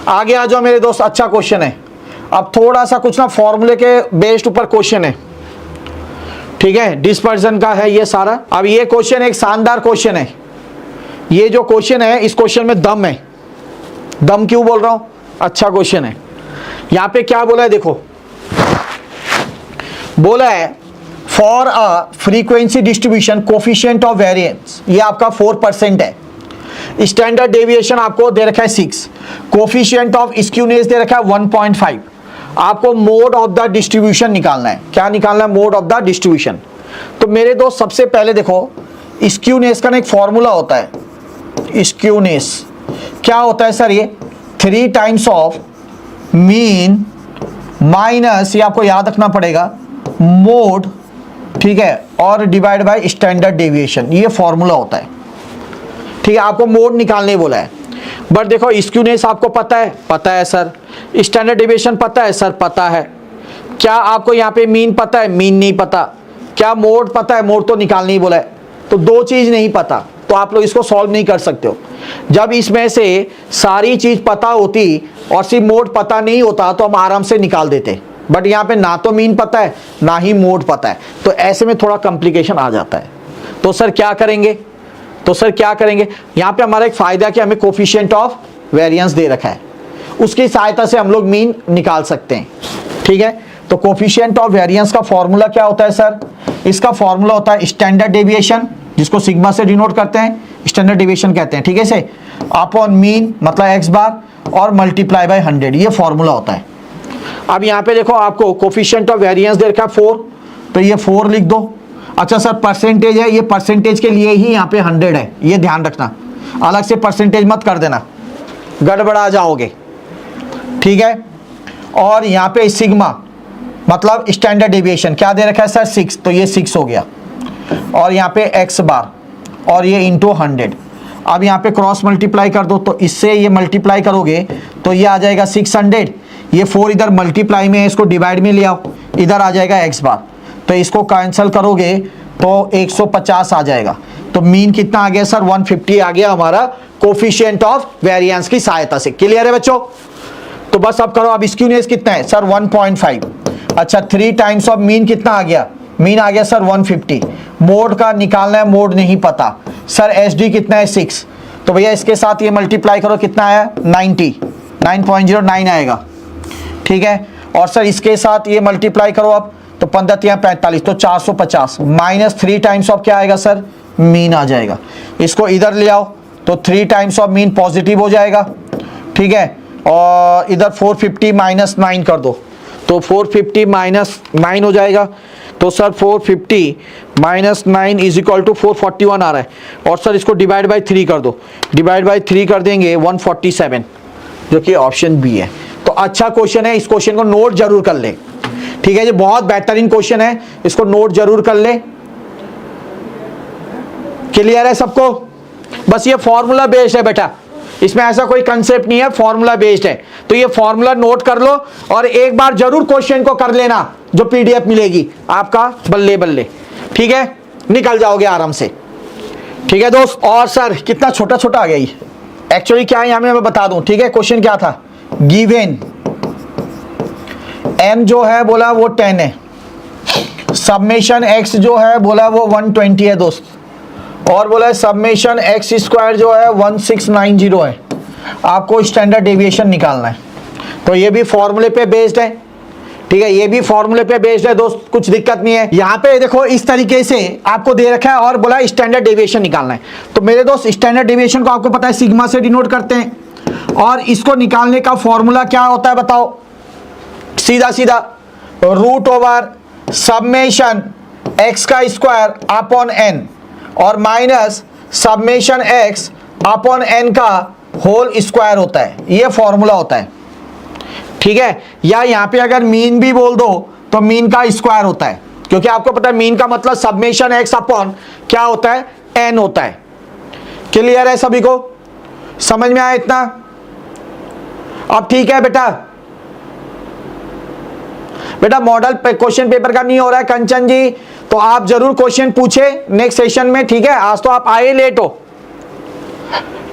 आगे आ जाओ मेरे दोस्त, अच्छा क्वेश्चन है। अब थोड़ा सा कुछ ना फॉर्मूले के बेस्ड ऊपर क्वेश्चन है, ठीक है, डिस्पर्जन का है ये सारा। अब ये क्वेश्चन एक शानदार क्वेश्चन है। ये जो क्वेश्चन है इस क्वेश्चन में दम है। दम क्यों बोल रहा हूं? अच्छा क्वेश्चन है। यहां पे क्या बोला है देखो, बोला है for a frequency distribution coefficient of variance, ये आपका 4% है। स्टैंडर्ड डेविएशन आपको दे रखा है 6, कोफिशिएंट ऑफ स्क्यूनेस दे रखा है 1.5। आपको मोड ऑफ द डिस्ट्रीब्यूशन निकालना है। क्या निकालना है? Mode of the distribution. तो मेरे दोस्त सबसे पहले देखो, स्क्यूनेस का ना एक फॉर्मूला होता है। स्क्यूनेस क्या होता है सर? ये 3 टाइम्स ऑफ मीन माइनस, ये आपको याद रखना पड़ेगा, मोड, ठीक है, और डिवाइड बाय स्टैंडर्ड डेविएशन, ये फॉर्मूला होता है, ठीक है। आपको मोड निकालने बोला है। बट देखो स्क्यूनेस आपको पता है? पता है सर। स्टैंडर्ड डेविएशन पता है सर? पता है। क्या आपको यहाँ पे मीन पता है? मीन नहीं पता। क्या मोड पता है? मोड तो निकालने ही बोला है। तो दो चीज नहीं पता तो आप लोग इसको सॉल्व नहीं कर सकते हो। जब इसमें से सारी चीज पता होती और सिर्फ मोड पता नहीं होता तो हम आराम से निकाल देते। बट यहाँ पे ना तो मीन पता है ना ही मोड पता है, तो ऐसे में थोड़ा कॉम्प्लिकेशन आ जाता है। तो सर क्या करेंगे? यहाँ पे हमारा एक फायदा कि हमें कोफिशिएंट ऑफ वेरिएंस दे रखा है, उसकी सहायता से हम लोग मीन निकाल सकते हैं, ठीक है। तो कोफिशिएंट ऑफ वेरिएंस का फॉर्मूला क्या होता है सर? इसका फॉर्मूला होता है स्टैंडर्ड डेविएशन, जिसको सिग्मा से डिनोट करते हैं, स्टैंडर्ड डेविएशन कहते हैं, ठीक है, से अपॉन मीन मतलब एक्स बार और मल्टीप्लाई बाय 100, ये फॉर्मूला होता है। अब यहाँ पे देखो आपको कोफिशिएंट ऑफ वेरिएंस दे रखा है 4, तो ये 4 लिख दो। अच्छा सर परसेंटेज है, ये परसेंटेज के लिए ही यहाँ पे 100 है, ये ध्यान रखना, अलग से परसेंटेज मत कर देना, गड़बड़ा जाओगे, ठीक है। और यहाँ पे सिग्मा मतलब स्टैंडर्ड डेविएशन क्या दे रखा है सर? 6, तो ये 6 हो गया। और यहाँ पे एक्स बार और ये इंटू 100। अब यहाँ पे क्रॉस मल्टीप्लाई कर दो, तो इससे ये मल्टीप्लाई करोगे तो ये आ जाएगा 600। ये 4 इधर मल्टीप्लाई में है, इसको डिवाइड में ले आओ, इधर आ जाएगा एक्स बार, तो इसको कैंसिल करोगे तो 150 आ जाएगा। तो मीन कितना आ गया सर? 150 आ गया हमारा कोफिशिएंट ऑफ वेरिएंस की सहायता से। क्लियर है बच्चों? तो बस अब करो। अब स्क्यूनेस कितना है सर? 1.5। अच्छा 3 टाइम्स ऑफ मीन कितना आ गया? मीन आ गया सर 150। मोड का निकालना है, मोड नहीं पता सर। एसडी कितना है? 6, तो भैया इसके साथ ये मल्टीप्लाई करो, कितना आया? 90, 9.09 आएगा, ठीक है। और सर इसके साथ ये मल्टीप्लाई करो अब, तो 15 45, तो 450 माइनस 3 टाइम्स ऑफ क्या आएगा सर? मीन आ जाएगा। इसको इधर ले आओ तो 3 टाइम्स ऑफ मीन पॉजिटिव हो जाएगा, ठीक है। और इधर 450 माइनस 9 कर दो, तो 450 माइनस 9 हो जाएगा। तो sir 450 minus 9 is equal to 441 आ रहा है। और सर इसको डिवाइड बाय 3 कर दो, डिवाइड बाय 3 कर देंगे 147, जो कि ऑप्शन बी है। तो अच्छा क्वेश्चन है, इस क्वेश्चन को नोट जरूर कर ले, ठीक है। ये बहुत बेहतरीन क्वेश्चन है, इसको नोट जरूर कर ले। क्लियर है सबको? बस ये फॉर्मूला बेस्ड है बेटा, इसमें ऐसा कोई कंसेप्ट नहीं है, फॉर्मूला बेस्ड है। तो ये फॉर्मूला नोट कर लो और एक बार जरूर क्वेश्चन को कर लेना, जो पीडीएफ मिलेगी आपका बल्ले बल्ले, ठीक है, निकल जाओगे आराम से, ठीक है दोस्त। और सर कितना छोटा छोटा आ गया ये, एक्चुअली क्या है यहाँ में मैं बता दूं। ठीक है, क्वेश्चन क्या था, गिवन n जो है बोला वो 10 है, सबमेशन x जो है बोला वो 120 है दोस्त, और बोला सबमेशन x स्क्वायर जो है 1690 है। आपको स्टैंडर्ड डेविएशन निकालना है, तो ये भी फॉर्मूले पे बेस्ड है। ठीक है, ये भी फॉर्मूले पे बेस्ड है दोस्त, कुछ दिक्कत नहीं है। यहाँ पे देखो इस तरीके से आपको दे रखा है और बोला स्टैंडर्ड डेविएशन निकालना है। तो मेरे दोस्त स्टैंडर्ड डेविएशन को आपको पता है सिग्मा से डिनोट करते हैं, और इसको निकालने का फॉर्मूला क्या होता है बताओ, सीधा सीधा रूट ओवर सबमेशन x का स्क्वायर अपॉन n और minus summation x upon n का होल स्क्वायर होता है, ये फॉर्मूला होता है। ठीक है, या यहाँ पे अगर मीन भी बोल दो तो मीन का स्क्वायर होता है, क्योंकि आपको पता है मीन का मतलब सबमेशन x अपॉन क्या होता है, n होता है। क्लियर है सभी को, समझ में आया इतना? अब ठीक है बेटा, बेटा मॉडल क्वेश्चन पेपर का नहीं हो रहा है कंचन जी, तो आप जरूर क्वेश्चन पूछे नेक्स्ट सेशन में। ठीक है, आज तो आप आए लेट हो।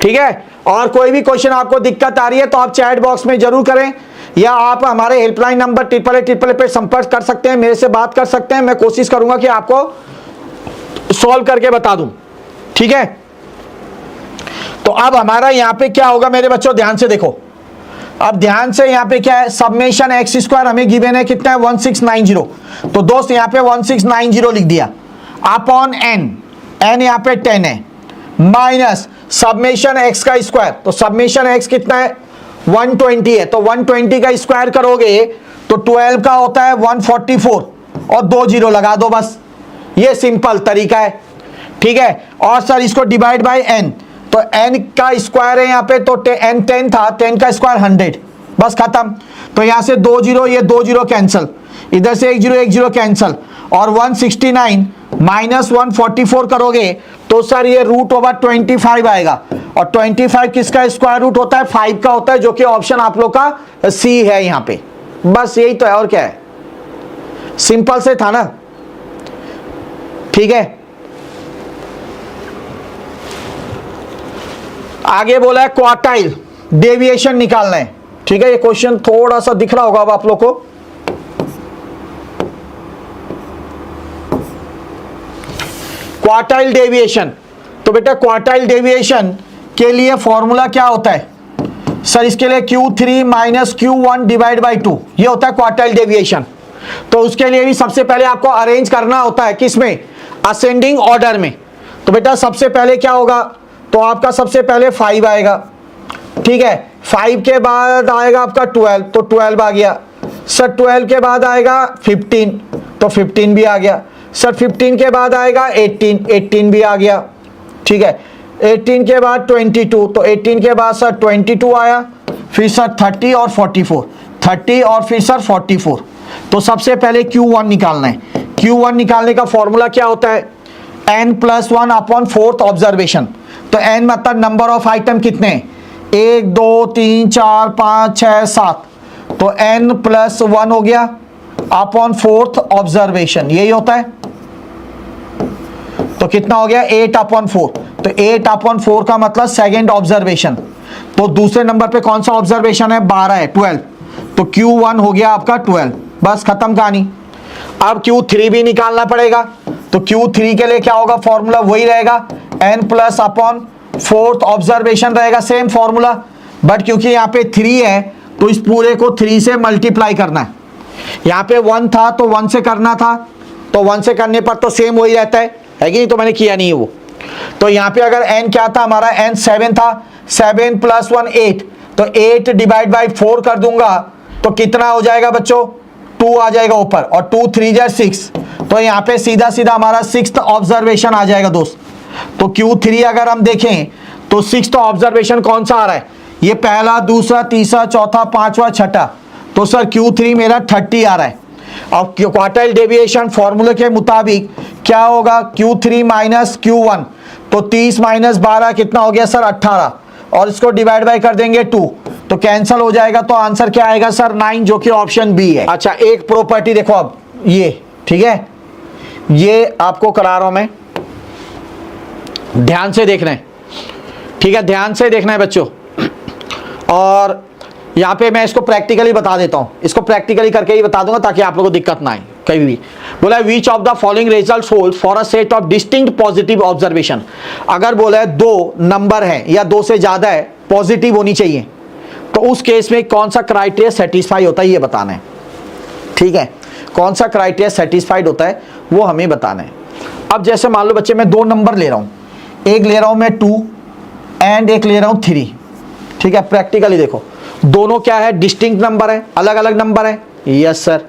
ठीक है, और कोई भी क्वेश्चन आपको दिक्कत आ रही है तो आप चैट बॉक्स में जरूर करें, या आप हमारे हेल्पलाइन नंबर 888 पे संपर्क कर सकते हैं, मेरे से बात कर सकते हैं। मैं कोशिश करूंगा कि आपको सॉल्व करके बता दूं। ठीक है, तो अब हमारा यहां पे क्या होगा मेरे बच्चों, ध्यान से देखो। अब ध्यान से यहाँ पे क्या है, सबमेशन x स्क्वायर हमें गिवन है कितना है 1690, तो दोस्त यहाँ पे 1690 लिख दिया अपॉन n यहाँ पे 10 है, माइनस सबमेशन x का स्क्वायर, तो सबमेशन x कितना है 120 है, तो 120 का स्क्वायर करोगे तो 12 का होता है 144 और 2 जीरो लगा दो बस, ये सिंपल तरीका है। ठीक है, और सर इसको डिवाइड बाय n, तो n का स्क्वायर है यहाँ पे, तो n 10 था, 10 का स्क्वायर 100, बस खत्म। तो यहाँ से 2 जीरो, ये 2 जीरो कैंसिल, इधर से 1 जीरो कैंसिल, और 169 माइनस 144 करोगे तो सर ये रूट ओवर 25 आएगा, और 25 किसका स्क्वायर रूट होता है, 5 का होता है, जो कि ऑप्शन आप लोग का सी है यहाँ पे। बस यही तो है, और क्या है, सिंपल से था ना। ठीक है, आगे बोला है क्वार्टाइल डेविएशन निकालना है। ठीक है, ये क्वेश्चन थोड़ा सा दिख रहा होगा अब आप लोग को। क्वार्टाइल डेविएशन, तो बेटा क्वार्टाइल डेविएशन के लिए फॉर्मूला क्या होता है सर, इसके लिए Q3 minus Q1 divide by 2, ये होता है क्वार्टाइल डेविएशन। तो उसके लिए भी सबसे पहले आपको अरेंज करना होता है किसमें, असेंडिंग ऑर्डर में। तो बेटा सबसे पहले क्या होगा, तो आपका सबसे पहले 5 आएगा। ठीक है, 5 के बाद आएगा आपका 12, तो 12 आ गया सर। 12 के बाद आएगा 15, तो 15 भी आ गया सर। 15 के बाद आएगा 18, 18 भी आ गया। ठीक है, 18 के बाद 22, तो 18 के बाद सर 22 आया, फिर सर 30 और 44, 30 और फिर सर 44। तो सबसे पहले Q1 निकालना है। Q1 निकालने का फॉर्मूला क्या होता है, n+1 अपॉन 4th ऑब्जर्वेशन। तो n मतलब नंबर ऑफ आइटम कितने, 1 2 3 4 5 6 7, तो n+1 हो गया अपॉन 4th ऑब्जर्वेशन, यही होता है। तो कितना हो गया 8 अपॉन 4, तो 8 अपॉन 4 का मतलब सेकेंड ऑब्जर्वेशन। तो दूसरे नंबर पे कौन सा ऑब्जर्वेशन है, 12 है, 12, तो Q1 हो गया आपका 12, बस खत्म कहानी। अब Q3 भी निकालना पड़ेगा, तो Q3 के लिए क्या होगा, फॉर्मूला वही रहेगा, n+ अपॉन 4th ऑब्जर्वेशन रहेगा, सेम फॉर्मूला, बट क्योंकि यहाँ पे 3 है तो इस पूरे को 3 से मल्टीप्लाई करना है। यहाँ पे 1 था तो 1 से करना था, तो 1 से करने पर तो सेम वही रहता है कि नहीं, तो मैंने किया नहीं है वो। तो यहाँ पे अगर n क्या था हमारा, n 7 था, 7 + 1 8, तो 8 डिवाइड बाई 4 कर दूंगा तो कितना हो जाएगा बच्चों, 2 आ जाएगा ऊपर, और 2 3 6, तो यहाँ पे सीधा सीधा हमारा 6th ऑब्जर्वेशन आ जाएगा दोस्त। तो Q3 अगर हम देखें तो 6th ऑब्जर्वेशन कौन सा आ रहा है, ये पहला, दूसरा, तीसरा, चौथा, पांचवा, छठा, तो सर Q3 मेरा 30 आ रहा है। अब क्वार्टाइल डेविएशन फॉर्मूले के मुताबिक क्या होगा, Q3 माइनस Q1, तो 30 माइनस 12 कितना हो गया सर 18, और इसको डिवाइड बाय कर देंगे 2, तो कैंसिल हो जाएगा, तो आंसर क्या आएगा सर 9, जो कि ऑप्शन बी है। अच्छा, एक प्रॉपर्टी देखो अब ये, ठीक है, ये आपको करा रहा हूं मैं, ध्यान से देखना है, ठीक है, ध्यान से देखना है बच्चों। और यहाँ पे मैं इसको प्रैक्टिकली बता देता हूँ, इसको प्रैक्टिकली करके ही बता दूंगा ताकि आप लोगों को दिक्कत ना आए कभी भी। बोला है which of the following result hold for a set of distinct positive observation. अगर बोला है दो नंबर है या दो से ज्यादा है, पॉजिटिव होनी चाहिए, तो उस केस में कौन सा क्राइटेरिया सेटिस्फाई होता है ये बताना है, ठीक है, कौन सा क्राइटेरिया सेटिस्फाइड होता है वो हमें बताना है। अब जैसे मान लो बच्चे मैं दो नंबर ले रहा हूँ, एक ले रहा हूँ मैं 2 एंड एक ले रहा हूँ 3, ठीक है, प्रैक्टिकली देखो दोनों क्या है, डिस्टिंक्ट नंबर है, अलग अलग नंबर है, यस सर,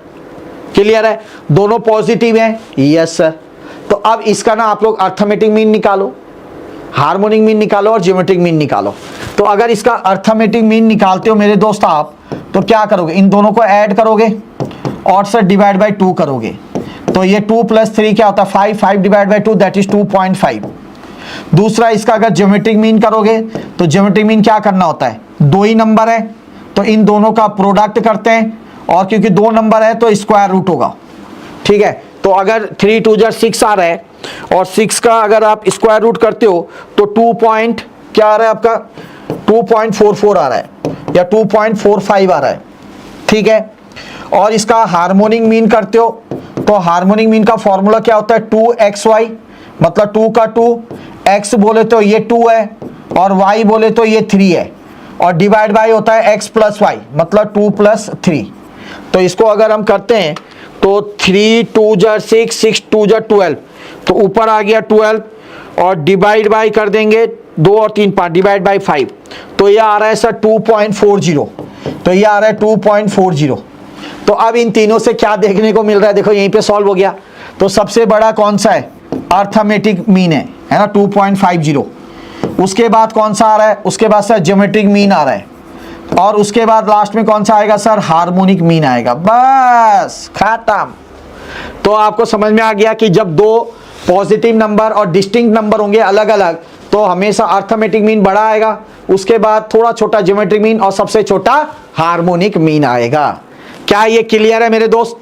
क्लियर है, दोनों पॉजिटिव हैं, यस सर। तो अब इसका ना आप लोग अर्थमेटिक मीन निकालो, हार्मोनिक मीन निकालो और ज्योमेट्रिक मीन निकालो। तो अगर इसका अर्थमेटिक मीन निकालते हो मेरे दोस्त आप, तो क्या करोगे, इन दोनों को ऐड करोगे और सर डिवाइड बाय 2 करोगे, तो ये 2 + 3 क्या होता है 5, 5 डिवाइड बाय 2 दैट इज 2.5। दूसरा इसका अगर ज्योमेट्रिक मीन करोगे तो ज्योमेट्रिक मीन क्या करना होता है, दो ही नंबर है तो इन दोनों का प्रोडक्ट करते हैं, और क्योंकि दो नंबर है तो स्क्वायर रूट होगा, ठीक है। तो अगर 3 × 2 = 6 आ रहा है और 6 का अगर आप स्क्वायर रूट करते हो तो 2 क्या आ रहा है आपका 2.44 आ रहा है या 2.45 आ रहा है, ठीक है। और इसका हार्मोनिक मीन करते हो तो हार्मोनिक मीन का फॉर्मूला क्या होता है 2xy, मतलब 2 का 2, x बोले तो ये 2 है और y बोले तो ये 3 है, और डिवाइड बाय होता है x + y, मतलब 2 + 3। तो इसको अगर हम करते हैं तो 3 × 2 = 6, 6 × 2 = 12, तो ऊपर आ गया 12 और डिवाइड बाय कर देंगे 2 और 3 5 डिवाइड बाय 5, तो ये आ रहा है सर 2.40, तो ये आ रहा है 2.40। तो अब इन तीनों से क्या देखने को मिल रहा है, देखो यहीं पे सॉल्व हो गया। तो सबसे बड़ा कौन सा है, अर्थमेटिक मीन है ना 2.50। उसके बाद कौन सा आ रहा है, उसके बाद सर ज्योमेट्रिक मीन आ रहा है, और उसके बाद लास्ट में कौन सा आएगा सर, हार्मोनिक मीन आएगा, बस खत्म। तो आपको समझ में आ गया कि जब दो पॉजिटिव नंबर और डिस्टिंक्ट नंबर होंगे अलग अलग, तो हमेशा अर्थमेटिक मीन बड़ा आएगा, उसके बाद थोड़ा छोटा ज्योमेट्रिक मीन और सबसे छोटा हार्मोनिक मीन आएगा। क्या ये क्लियर है मेरे दोस्त?